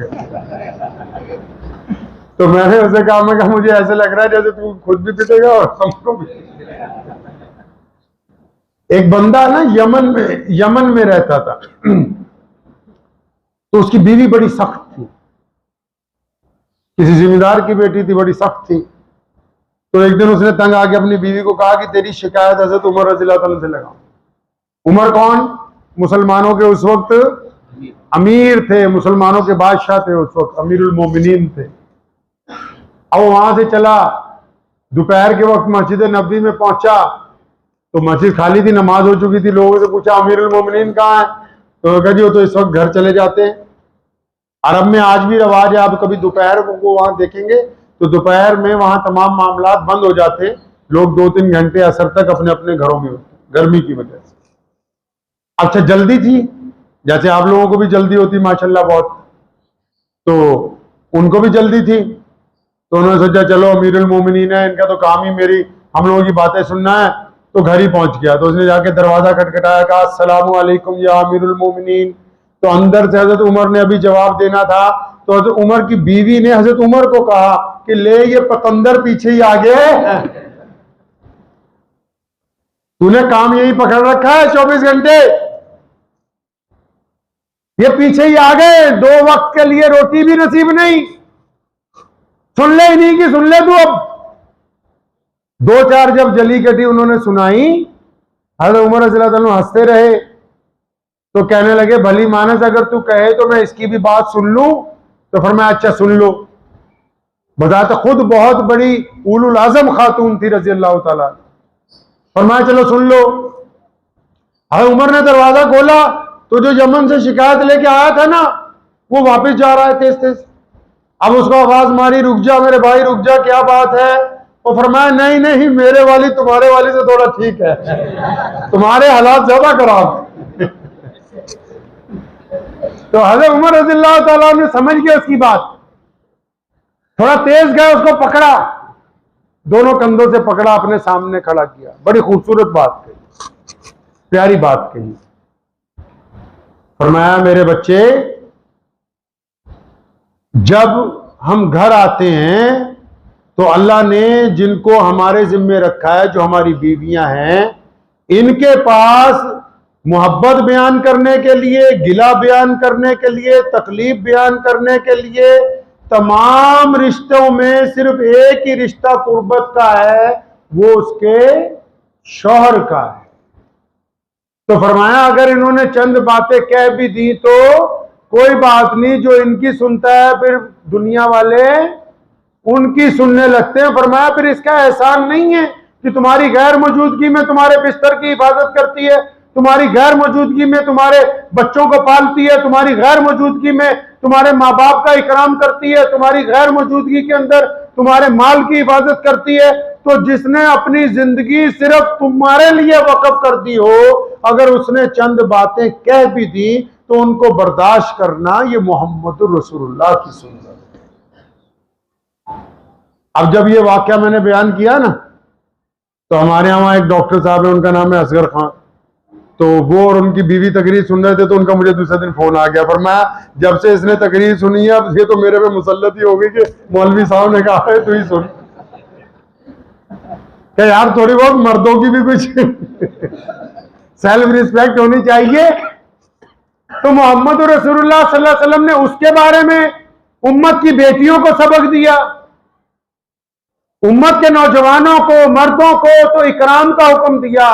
S1: तो मैंने उसे कहा, मैं कहा मुझे ऐसे लग रहा है जैसे तू खुद भी पिटेगा और हमको भी। एक बंदा ना यमन में रहता था, तो उसकी बीवी बड़ी सख्त थी, किसी जिम्मेदार की बेटी थी, बड़ी सख्त थी। तो एक दिन उसने तंग आके अपनी बीवी को कहा कि तेरी शिकायत हज़रत उमर रज़ियल्लाहु अन्हु से लगाओ। उमर कौन? मुसलमानों के उस वक्त अमीर थे, मुसलमानों के बादशाह थे, उस वक्त अमीरुल मोमिनीन थे। अब वहां से चला, दोपहर के वक्त मस्जिद नबवी में पहुंचा तो मस्जिद खाली थी, नमाज हो चुकी थी। लोगों से पूछा अमीरुल मोमिनीन कहाँ है? तो कहा जी वो तो इस वक्त घर चले जाते हैं। अरब में आज भी रवाज है, आप कभी दोपहर को वहां देखेंगे तो दोपहर में वहां तमाम मामलात बंद हो जाते हैं, लोग 2-3 घंटे असर तक अपने अपने घरों में होते, गर्मी की वजह से। अच्छा जल्दी थी, जैसे आप लोगों को भी जल्दी होती माशाल्लाह बहुत, तो उनको भी जल्दी थी। तो उन्होंने सोचा चलो अमीरुल मोमिनीन है, इनका तो काम ही मेरी हम लोगों की बातें सुनना है, तो घर ही पहुंच गया। तो उसने जाके दरवाजा खटखटाया, कहा अस्सलामु अलैकुम या अमीरुल मोमिनीन। तो अंदर से हजरत उमर ने अभी जवाब देना था, तो हजरत उमर की बीवी ने हजरत उमर को कहा कि ले ये पतंदर पीछे ही आ गए, तूने काम यही पकड़ रखा है 24 घंटे, ये पीछे ही आ गए, 2 वक्त के लिए रोटी भी नसीब नहीं, सुन ले नहीं कि सुन ले तू। अब 2-4 जब जली कटी उन्होंने सुनाई, हजरत उमर रज़ियल्लाहु अन्हु हंसते रहे। तो कहने लगे भली मानस अगर तू कहे तो मैं इसकी भी बात सुन लूं। तो फरमाया अच्छा सुन लो। बताता खुद बहुत बड़ी उलुल आज़म खातून थी रज़ियल्लाहु ताला, फरमाया चलो सुन लो। हज़रत उमर ने दरवाजा खोला तो जो यमन से शिकायत लेके आया था ना, वो वापस जा रहा है तेज तेज। अब उसको आवाज मारी, रुक जा मेरे भाई रुक जा, क्या बात है? वो फरमाया नहीं नहीं, मेरे वाली तुम्हारे वाली से थोड़ा ठीक है, तुम्हारे हालात ज्यादा खराब। तो हज़रत उमर रज़ियल्लाहु ताला ने समझ गया उसकी बात, थोड़ा तेज गए, उसको पकड़ा, दोनों कंधों से पकड़ा, अपने सामने खड़ा किया। बड़ी खूबसूरत बात कही, प्यारी बात कही। फरमाया मेरे बच्चे, जब हम घर आते हैं तो अल्लाह ने जिनको हमारे जिम्मे रखा है, जो हमारी बीवियां हैं, इनके पास मोहब्बत बयान करने के लिए, गिला बयान करने के लिए, तकलीफ बयान करने के लिए, तमाम रिश्तों में सिर्फ एक ही रिश्ता कुर्बत का है, वो उसके शौहर का है। तो फरमाया अगर इन्होंने चंद बातें कह भी दी तो कोई बात नहीं, जो इनकी सुनता है फिर दुनिया वाले उनकी सुनने लगते हैं। फरमाया फिर इसका एहसान नहीं है कि तुम्हारी गैर मौजूदगी में तुम्हारे बिस्तर की हिफाजत करती है, तुम्हारी गैर मौजूदगी में तुम्हारे बच्चों को पालती है, तुम्हारी गैर मौजूदगी में तुम्हारे माँ बाप का इकराम करती है, तुम्हारी गैर मौजूदगी के अंदर तुम्हारे माल की हिफाजत करती है। तो जिसने अपनी जिंदगी सिर्फ तुम्हारे लिए वक्फ कर दी हो, अगर उसने चंद बातें कह भी दी तो उनको बर्दाश्त करना, ये मोहम्मद रसूलुल्लाह की सुन्नत है। अब जब ये वाकया मैंने बयान किया ना, तो हमारे यहाँ एक डॉक्टर साहब है, उनका नाम है असगर खान, तो वो और उनकी बीवी तकरीर सुन रहे थे, तो उनका मुझे दूसरे दिन फोन आ गया। पर मैं जब से इसने तकरीर सुनी है, अब ये तो मेरे पे मुसल्लत ही हो गई कि मौलवी साहब ने कहा है तू ही सुन। क्या यार, थोड़ी बहुत मर्दों की भी कुछ सेल्फ रिस्पेक्ट होनी चाहिए। तो मोहम्मद रसूलुल्लाह सल्लल्लाहु अलैहि वसल्लम ने उसके बारे में उम्मत की बेटियों को सबक दिया, उम्मत के नौजवानों को, मर्दों को तो इकराम का हुक्म दिया,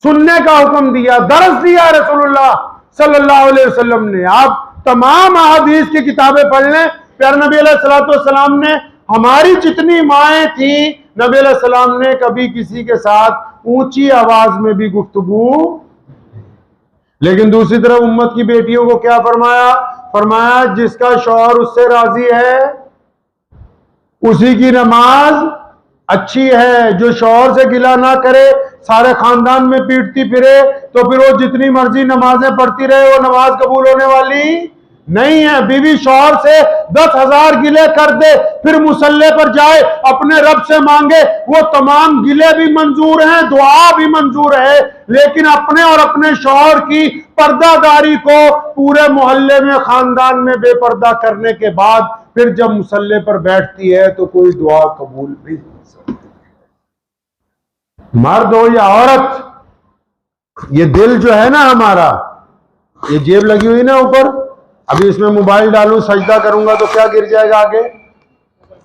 S1: सुनने का हुक्म दिया, दर्स दिया रसूलुल्लाह सल्लल्लाहु अलैहि वसल्लम ने। आप तमाम अहादीस की किताबें पढ़ लें, प्यारे नबी अलैहिस्सलाम ने, हमारी जितनी माएँ थी, नबी अलैहिस्सलाम ने कभी किसी के साथ ऊंची आवाज में भी गुफ्तगू। लेकिन दूसरी तरफ उम्मत की बेटियों को क्या फरमाया? फरमाया जिसका शौहर उससे राजी है उसी की नमाज अच्छी है, जो शौहर से गिला ना करे, सारे खानदान में पीटती फिरे, तो फिर वो जितनी मर्जी नमाजें पढ़ती रहे, वो नमाज कबूल होने वाली नहीं है। बीवी शौहर से 10,000 गिले कर दे, फिर मुसल्ले पर जाए, अपने रब से मांगे, वो तमाम गिले भी मंजूर हैं, दुआ भी मंजूर है, लेकिन अपने और अपने शौहर की पर्दादारी को पूरे मोहल्ले में, खानदान में बेपर्दा करने के बाद फिर जब मुसल्ले पर बैठती है तो कोई दुआ कबूल भी नहीं हो सकती। मर्द हो या औरत, ये दिल जो है ना हमारा, ये जेब लगी हुई ना ऊपर, अभी इसमें मोबाइल डालूं, सजदा करूंगा तो क्या गिर जाएगा आगे?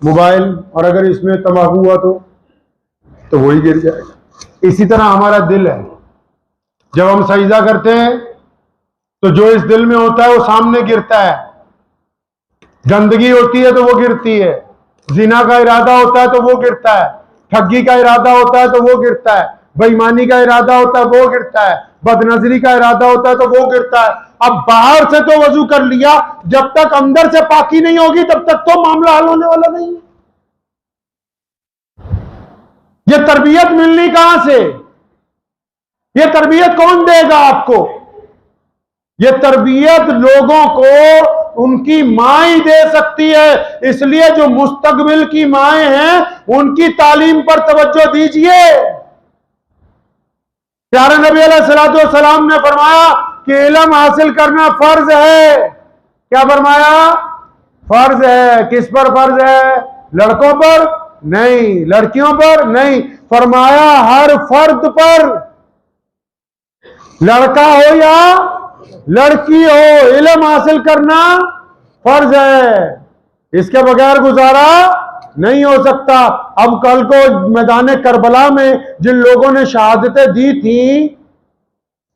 S1: मोबाइल। और अगर इसमें तंबाकू हुआ तो वही गिर जाएगा। इसी तरह हमारा दिल है, जब हम सजदा करते हैं तो जो इस दिल में होता है वो सामने गिरता है। गंदगी होती है तो वो गिरती है, जिना का इरादा होता है तो वो गिरता है, ठगी का इरादा होता है तो वो गिरता है, बेईमानी का इरादा होता है वो गिरता है, बदनजरी का इरादा होता है तो वो गिरता है। अब बाहर से तो वजू कर लिया, जब तक अंदर से पाकी नहीं होगी तब तक तो मामला हल होने वाला नहीं है। ये तरबियत मिलनी कहां से? ये तरबियत कौन देगा आपको? ये तरबियत लोगों को उनकी माँ दे सकती है। इसलिए जो मुस्तकबिल की माएँ हैं उनकी तालीम पर तवज्जो दीजिए। प्यारे नबी अलैहिस्सलाम ने फरमाया कि इल्म हासिल करना फर्ज है। क्या फरमाया? फर्ज है। किस पर फर्ज है? लड़कों पर नहीं, लड़कियों पर नहीं, फरमाया हर फर्द पर, लड़का हो या लड़की हो, इल्म हासिल करना फर्ज है। इसके बगैर गुजारा नहीं हो सकता। अब कल को मैदान करबला में जिन लोगों ने शहादतें दी थी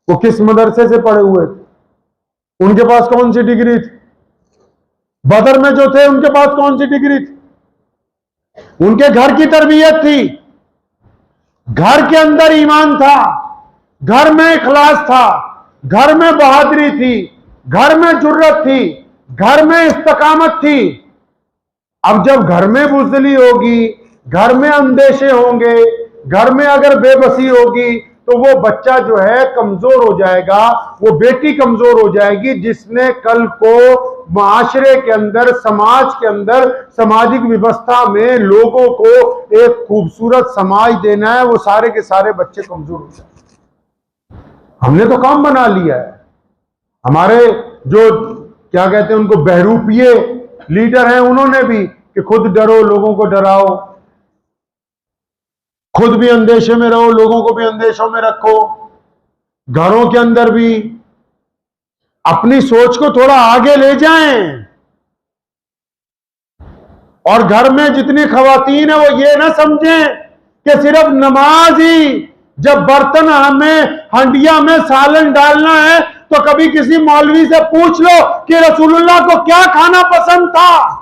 S1: वो किस मदरसे से पढ़े हुए थे? उनके पास कौन सी डिग्री थी? बदर में जो थे उनके पास कौन सी डिग्री थी? उनके घर की तरबियत थी। घर के अंदर ईमान था, घर में इखलास था, घर में बहादुरी थी, घर में जुर्रत थी, घर में इस्तकामत थी। अब जब घर में बुज़दिली होगी, घर में अंदेशे होंगे, घर में अगर बेबसी होगी, तो वो बच्चा जो है कमजोर हो जाएगा, वो बेटी कमजोर हो जाएगी, जिसने कल को माशरे के अंदर, समाज के अंदर, सामाजिक व्यवस्था में लोगों को एक खूबसूरत समाज देना है। वो सारे के सारे बच्चे कमजोर हो जाएंगे। हमने तो काम बना लिया है। हमारे जो क्या कहते हैं उनको बहरूपिये लीडर हैं, उन्होंने भी कि खुद डरो, लोगों को डराओ, खुद भी अंदेशे में रहो, लोगों को भी अंदेशों में रखो। घरों के अंदर भी अपनी सोच को थोड़ा आगे ले जाएं, और घर में जितनी खवातीन है वो ये ना समझें कि सिर्फ नमाज ही, जब बर्तन हमें हंडिया में सालन डालना है तो कभी किसी मौलवी से पूछ लो कि रसूलुल्लाह को क्या खाना पसंद था।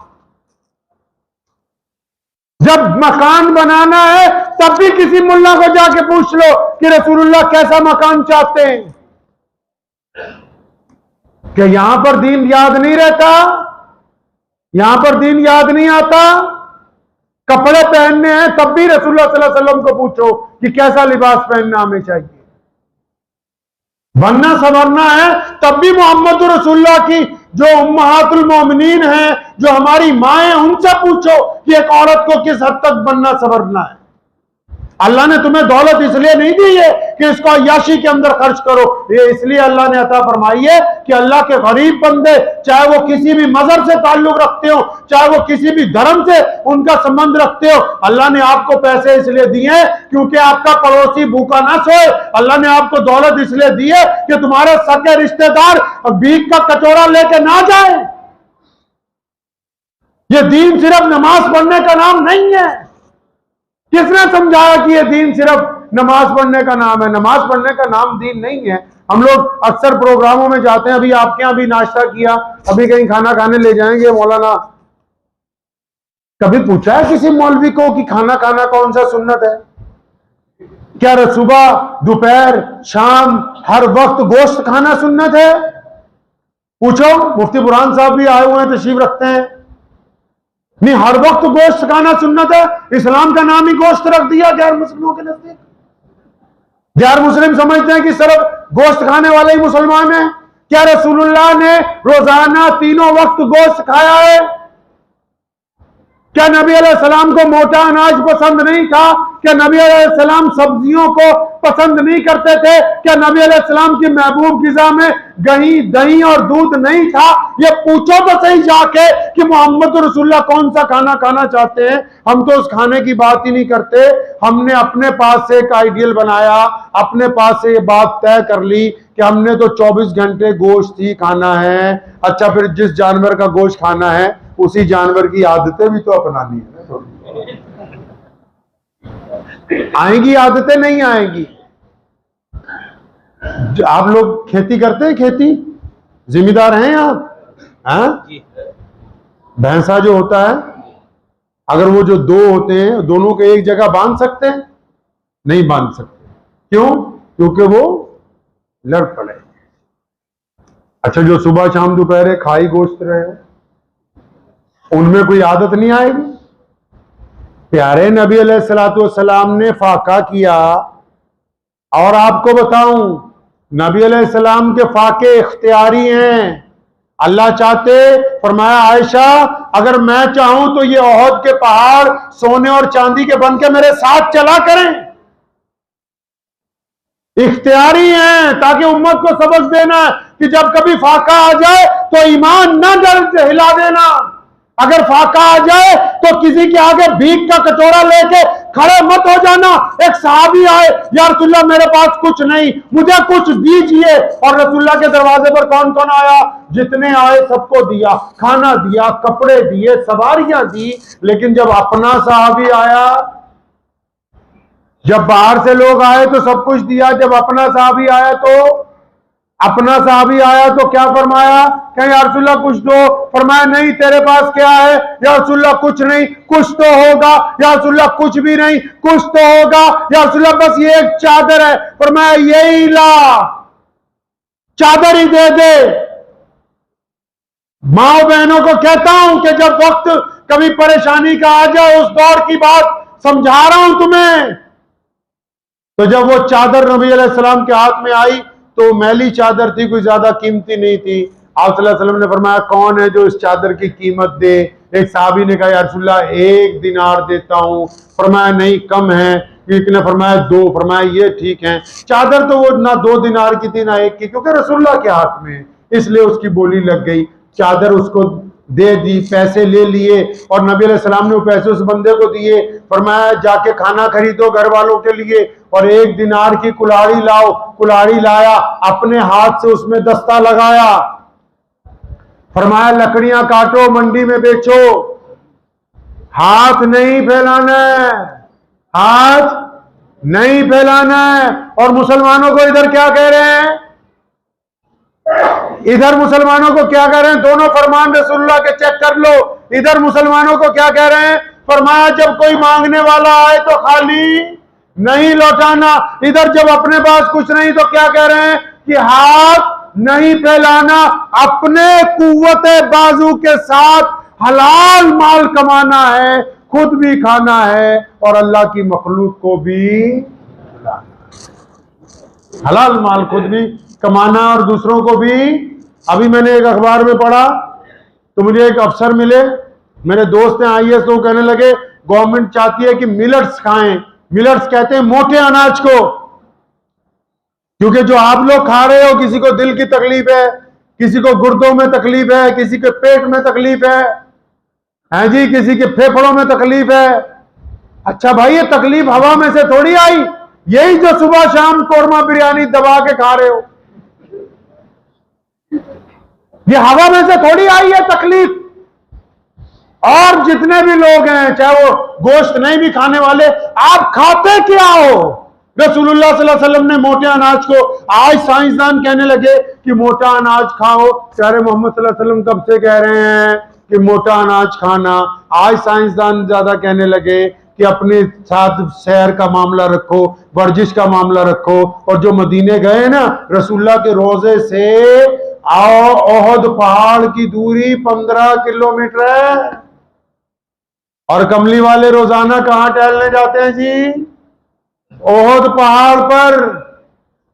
S1: जब मकान बनाना है तब भी किसी मुल्ला को जाके पूछ लो कि रसूलुल्लाह कैसा मकान चाहते हैं। कि यहां पर दीन याद नहीं रहता, यहां पर दीन याद नहीं आता। कपड़े पहनने हैं तब भी रसूलुल्लाह सल्लल्लाहु अलैहि वसल्लम को पूछो कि कैसा लिबास पहनना हमें चाहिए। बनना संवरना है तब भी मोहम्मद रसूलुल्लाह की जो उम्महातुल मोमिनीन हैं, जो हमारी माँ हैं, उनसे पूछो कि एक औरत को किस हद तक बनना संवरना है। अल्लाह ने तुम्हें दौलत इसलिए नहीं दी है कि इसको अय्याशी के अंदर खर्च करो, ये इसलिए अल्लाह ने अता फरमाई है कि अल्लाह के गरीब बंदे, चाहे वो किसी भी मजहब से ताल्लुक रखते हो, चाहे वो किसी भी धर्म से उनका संबंध रखते हो, अल्लाह ने आपको पैसे इसलिए दिए हैं क्योंकि आपका पड़ोसी भूखा ना सोए। अल्लाह ने आपको दौलत इसलिए दी है कि तुम्हारे सगे रिश्तेदार भीख का कटोरा लेके ना जाए। ये दीन सिर्फ नमाज पढ़ने का नाम नहीं है। किसने समझाया कि ये दीन सिर्फ नमाज पढ़ने का नाम है? नमाज पढ़ने का नाम दीन नहीं है। हम लोग अक्सर प्रोग्रामों में जाते हैं, अभी आपके यहां भी नाश्ता किया, अभी कहीं खाना खाने ले जाएंगे मौलाना। कभी पूछा है किसी मौलवी को कि खाना खाना कौन सा सुन्नत है? क्या सुबह, दोपहर, शाम हर वक्त गोश्त खाना सुन्नत है? पूछो। मुफ्ती बुरहान साहब भी आए हुए हैं, तशरीफ रखते हैं। नहीं, हर वक्त गोश्त खाना सुन्नत है। इस्लाम का नाम ही गोश्त रख दिया गैर मुस्लिमों के नजदीक। गैर मुस्लिम समझते हैं कि सिर्फ गोश्त खाने वाले ही मुसलमान हैं। क्या रसूलुल्लाह ने रोजाना तीनों वक्त गोश्त खाया है? क्या नबी अलैहिस्सलाम को मोटा अनाज पसंद नहीं था? क्या नबी अलैहिस्सलाम सब्जियों को पसंद नहीं करते थे? क्या नबी अलैहिस्सलाम की महबूब गिज़ा में दही, दही और दूध नहीं था? ये पूछो तो सही जाके कि मोहम्मद रसूलुल्लाह कौन सा खाना खाना चाहते हैं। हम तो उस खाने की बात ही नहीं करते। हमने अपने पास से एक आइडियल बनाया, अपने पास से ये बात तय कर ली कि हमने तो 24 घंटे गोश्त ही खाना है। अच्छा, फिर जिस जानवर का गोश्त खाना है उसी जानवर की आदतें भी तो अपनानी है ना। आएंगी आदतें, नहीं आएंगी? आप लोग खेती करते हैं? खेती जिम्मेदार हैं आप? हाँ, भैंसा जो होता है, अगर वो जो दो होते हैं, दोनों को एक जगह बांध सकते हैं? नहीं बांध सकते। क्यों? क्योंकि वो लड़ पड़े। अच्छा, जो सुबह शाम दोपहर खाई गोश्त रहे, उनमें कोई आदत नहीं आएगी? प्यारे नबी अलैहिस्सलातु वस्सलाम ने फाका किया। और आपको बताऊं, नबी अलैहिस्सलाम के फाके इख्तियारी हैं। अल्लाह चाहते, फरमाया आयशा अगर मैं चाहूं तो ये ओहद के पहाड़ सोने और चांदी के बन के मेरे साथ चला करें। इख्तियारी हैं, ताकि उम्मत को सबक देना कि जब कभी फाका आ जाए तो ईमान न डर हिला देना। अगर फाका आ जाए तो किसी के आगे भीख का कटोरा लेके खड़े मत हो जाना। एक सहाबी आए, या रसूलुल्लाह मेरे पास कुछ नहीं, मुझे कुछ दीजिए। और रसूलुल्लाह के दरवाजे पर कौन कौन आया? जितने आए सबको दिया, खाना दिया, कपड़े दिए, सवारियां दी। लेकिन जब अपना सहाबी आया, जब बाहर से लोग आए तो सब कुछ दिया, जब अपना सहाबी आया तो अपना साहबी आया तो क्या फरमाया, क्या या रसूलल्लाह कुछ दो, फरमाया नहीं तेरे पास क्या है, या रसूलल्लाह कुछ नहीं, कुछ तो होगा, या रसूलल्लाह कुछ भी नहीं, कुछ तो होगा, या रसूलल्लाह बस ये एक चादर है, फरमाया यही ला, चादर ही दे दे। माओ बहनों को कहता हूं कि जब वक्त कभी परेशानी का आ जाए, उस दौर की बात समझा रहा हूं तुम्हें। तो जब वो चादर नबी अलैहिस्सलाम के हाथ में आई तो मैली चादर थी, कोई ज्यादा कीमती नहीं थी। आप सल्लल्लाहु अलैहि वसल्लम ने फरमाया कौन है जो इस चादर की कीमत दे। एक साहबी ने कहा या रसूलल्लाह 1 दिनार देता हूं। फरमाया नहीं कम है। एक ने फरमाया 2, फरमाया ये ठीक है। चादर तो वो ना 2 दिनार की थी ना 1 की, क्योंकि रसूलल्लाह के हाथ में, इसलिए उसकी बोली लग गई। चादर उसको दे दी, पैसे ले लिए और नबी अलैहिस्सलाम ने वो पैसे उस बंदे को दिए। फरमाया जाके खाना खरीदो घर वालों के लिए और 1 दिनार की कुल्हाड़ी लाओ। कुल्हाड़ी लाया, अपने हाथ से उसमें दस्ता लगाया, फरमाया लकड़ियां काटो, मंडी में बेचो, हाथ नहीं फैलाना है, हाथ नहीं फैलाना है। और मुसलमानों को इधर क्या कह रहे हैं, इधर मुसलमानों को क्या कह रहे हैं, दोनों फरमान रसूलुल्लाह के चेक कर लो। इधर मुसलमानों को क्या कह रहे हैं, फरमाया जब कोई मांगने वाला आए तो खाली नहीं लौटाना। इधर जब अपने पास कुछ नहीं तो क्या कह रहे हैं कि हाथ नहीं फैलाना, अपने कुव्वत बाजू के साथ हलाल माल कमाना है, खुद भी खाना है और अल्लाह की मखलूक को भी हलाल माल खुद भी कमाना और दूसरों को भी। अभी मैंने एक अखबार में पढ़ा तो मुझे एक अफसर मिले, मेरे दोस्त हैं IAS, तो कहने लगे गवर्नमेंट चाहती है कि मिलेट्स खाएं। मिलेट्स कहते हैं मोटे अनाज को, क्योंकि जो आप लोग खा रहे हो, किसी को दिल की तकलीफ है, किसी को गुर्दों में तकलीफ है, किसी के पेट में तकलीफ है जी, किसी के फेफड़ों में तकलीफ है। अच्छा भाई ये तकलीफ हवा में से थोड़ी आई, यही जो सुबह शाम कोरमा बिरयानी दबा के खा रहे हो, ये हवा में से थोड़ी आई है तकलीफ। और जितने भी लोग हैं, चाहे वो गोश्त नहीं भी खाने वाले, आप खाते क्या हो? रसूलुल्लाह सल्लल्लाहु अलैहि वसल्लम ने मोटे अनाज को, आज साइंसदान कहने लगे कि मोटा अनाज खाओ। प्यारे मोहम्मद सल्लल्लाहु अलैहि वसल्लम कब से कह रहे हैं कि मोटा अनाज खाना। आज साइंसदान ज्यादा कहने लगे कि अपने साथ सैर का मामला रखो, वर्जिश का मामला रखो। और जो मदीने गए ना, रसूलुल्लाह के रोजे से ओहद पहाड़ की दूरी 15 किलोमीटर है। और कमली वाले रोजाना कहां टहलने जाते हैं जी? ओहद पहाड़ पर।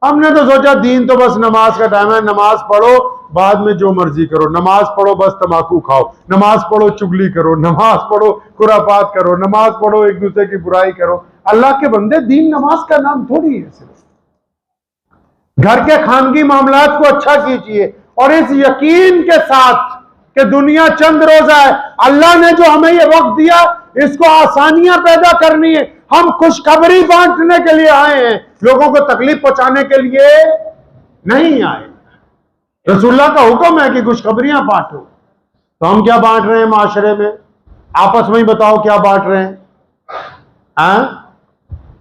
S1: हमने तो सोचा दीन तो बस नमाज का टाइम है, नमाज पढ़ो, बाद में जो मर्जी करो। नमाज पढ़ो बस तंबाकू खाओ, नमाज पढ़ो चुगली करो, नमाज पढ़ो खुरापात करो, नमाज पढ़ो एक दूसरे की बुराई करो। अल्लाह के बंदे, दीन नमाज का नाम थोड़ी है। सिर्फ घर के खानगी मामलात को अच्छा कीजिए और इस यकीन के साथ कि दुनिया चंद रोजा है, अल्लाह ने जो हमें ये वक्त दिया, इसको आसानियां पैदा करनी है। हम खुशखबरी बांटने के लिए आए हैं, लोगों को तकलीफ पहुंचाने के लिए नहीं आए। रसूलुल्लाह का हुक्म है कि खुशखबरियां बांटो। तो हम क्या बांट रहे हैं माशरे में? आपस में ही बताओ क्या बांट रहे हैं?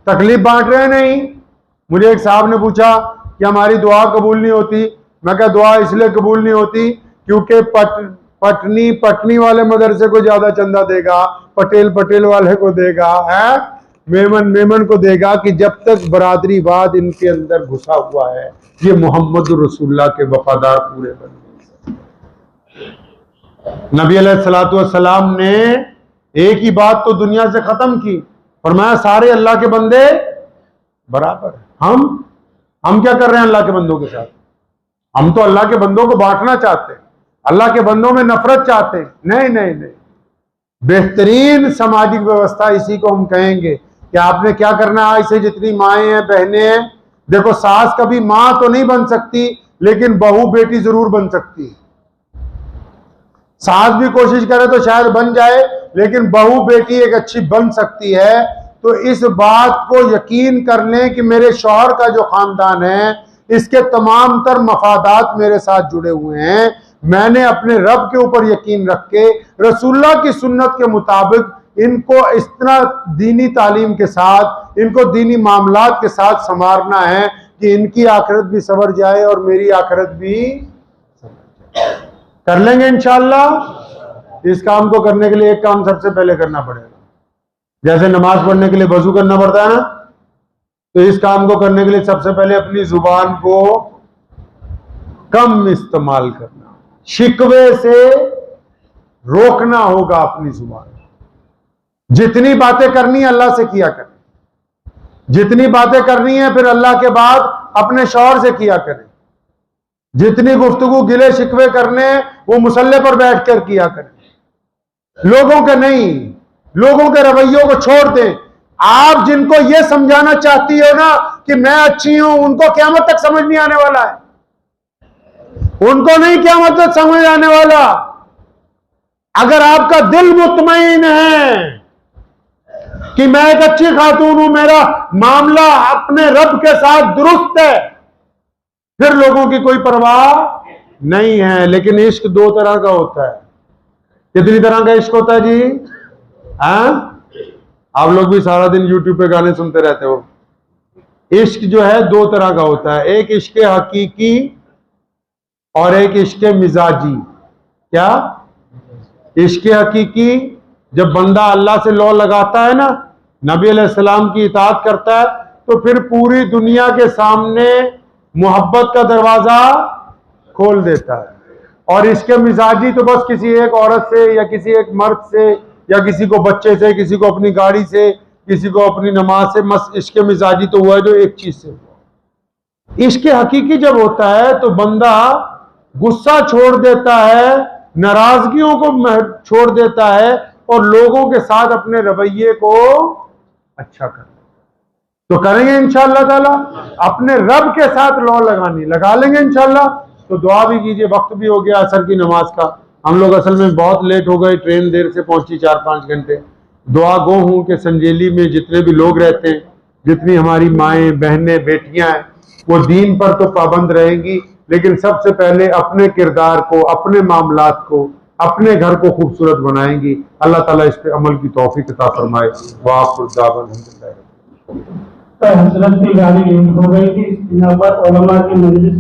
S1: तकलीफ बांट रहे हैं? नहीं। मुझे एक साहब ने पूछा कि हमारी दुआ कबूल नहीं होती। मैं कहा दुआ इसलिए कबूल नहीं होती क्योंकि पटनी वाले मदरसे को ज्यादा चंदा देगा, पटेल वाले को देगा, है मेमन को देगा, कि जब तक बरादरीवाद इनके अंदर घुसा हुआ है, ये मोहम्मद रसूलुल्लाह के वफादार पूरे बन। नबी अलैहिस्सलातु वस्सलाम ने एक ही बात तो दुनिया से खत्म की, फरमाया सारे अल्लाह के बंदे बराबर। हम क्या कर रहे हैं अल्लाह के बंदों के साथ? हम तो अल्लाह के बंदों को बांटना चाहते हैं, अल्लाह के बंदों में नफरत चाहते हैं। नहीं। बेहतरीन सामाजिक व्यवस्था इसी को हम कहेंगे कि आपने क्या करना है। ऐसे जितनी माएँ हैं, बहनें हैं, देखो सास कभी मां तो नहीं बन सकती, लेकिन बहू बेटी जरूर बन सकती है। सास भी कोशिश करे तो शायद बन जाए, लेकिन बहू बेटी एक अच्छी बन सकती है। तो इस बात को यकीन कर लें कि मेरे शौहर का जो खानदान है, इसके तमाम तर मफादात मेरे साथ जुड़े हुए हैं। मैंने अपने रब के ऊपर यकीन रख के रसूलुल्लाह की सुन्नत के मुताबिक इनको इस तरह दीनी तालीम के साथ, इनको दीनी मामलात के साथ संवारना है कि इनकी आखिरत भी संवर जाए और मेरी आखिरत भी कर लेंगे इंशाअल्लाह। इस काम को करने के लिए एक काम सबसे पहले करना पड़ेगा। जैसे नमाज पढ़ने के लिए वजू करना पड़ता है ना, तो इस काम को करने के लिए सबसे पहले अपनी जुबान को कम इस्तेमाल करना, शिकवे से रोकना होगा अपनी जुबान। जितनी बातें करनी है अल्लाह से किया करें, जितनी बातें करनी है फिर अल्लाह के बाद अपने शौहर से किया करें। जितनी गुफ्तगू गिले शिकवे करने वो मुसल्ले पर बैठकर किया करें, लोगों के नहीं, लोगों के रवैयों को छोड़ दें। आप जिनको ये समझाना चाहती हो ना कि मैं अच्छी हूं, उनको क़यामत तक समझ नहीं आने वाला है, उनको नहीं क़यामत तक समझ आने वाला। अगर आपका दिल मुतमईन है कि मैं एक अच्छी खातून हूं, मेरा मामला अपने रब के साथ दुरुस्त है, फिर लोगों की कोई परवाह नहीं है। लेकिन इश्क दो तरह का होता है। कितनी तरह का इश्क होता है जी? आप लोग भी सारा दिन यूट्यूब पे गाने सुनते रहते हो। इश्क जो है दो तरह का होता है, एक इश्क हकीकी और एक इश्क मिजाजी। क्या? इश्क हकीकी जब बंदा अल्लाह से लौ लगाता है ना, नबी अलैहिस्सलाम की इताअत करता है, तो फिर पूरी दुनिया के सामने मोहब्बत का दरवाजा खोल देता है। और इसके मिजाजी तो बस किसी एक औरत से या किसी एक मर्द से या किसी को बच्चे से, किसी को अपनी गाड़ी से, किसी को अपनी नमाज से, मस इसके मिजाजी तो हुआ है जो एक चीज से हुआ। इसके हकीकी जब होता है तो बंदा गुस्सा छोड़ देता है, नाराजगियों को छोड़ देता है और लोगों के साथ अपने रवैये को अच्छा कर, तो करेंगे इंशाअल्लाह ताला। अपने रब के साथ लौ लगानी लगा लेंगे इंशाअल्लाह। तो दुआ भी कीजिए। वक्त भी हो गया असर की नमाज का। हम लोग असल में बहुत लेट हो गए, ट्रेन देर से पहुंची 4-5 घंटे। दुआ गो हूं कि संजेली में जितने भी लोग रहते हैं, जितनी हमारी माएँ बहनें बेटियां हैं, वो दीन पर तो पाबंद रहेंगी, लेकिन सबसे पहले अपने किरदार को, अपने मामलात को, अपने घर को खूबसूरत बनाएंगी। अल्लाह ताला इस पे अमल की तौफीक अता फरमाए।
S2: हजरत की गाड़ी हो गई थी, इस बिना पर उलमा की मजलिस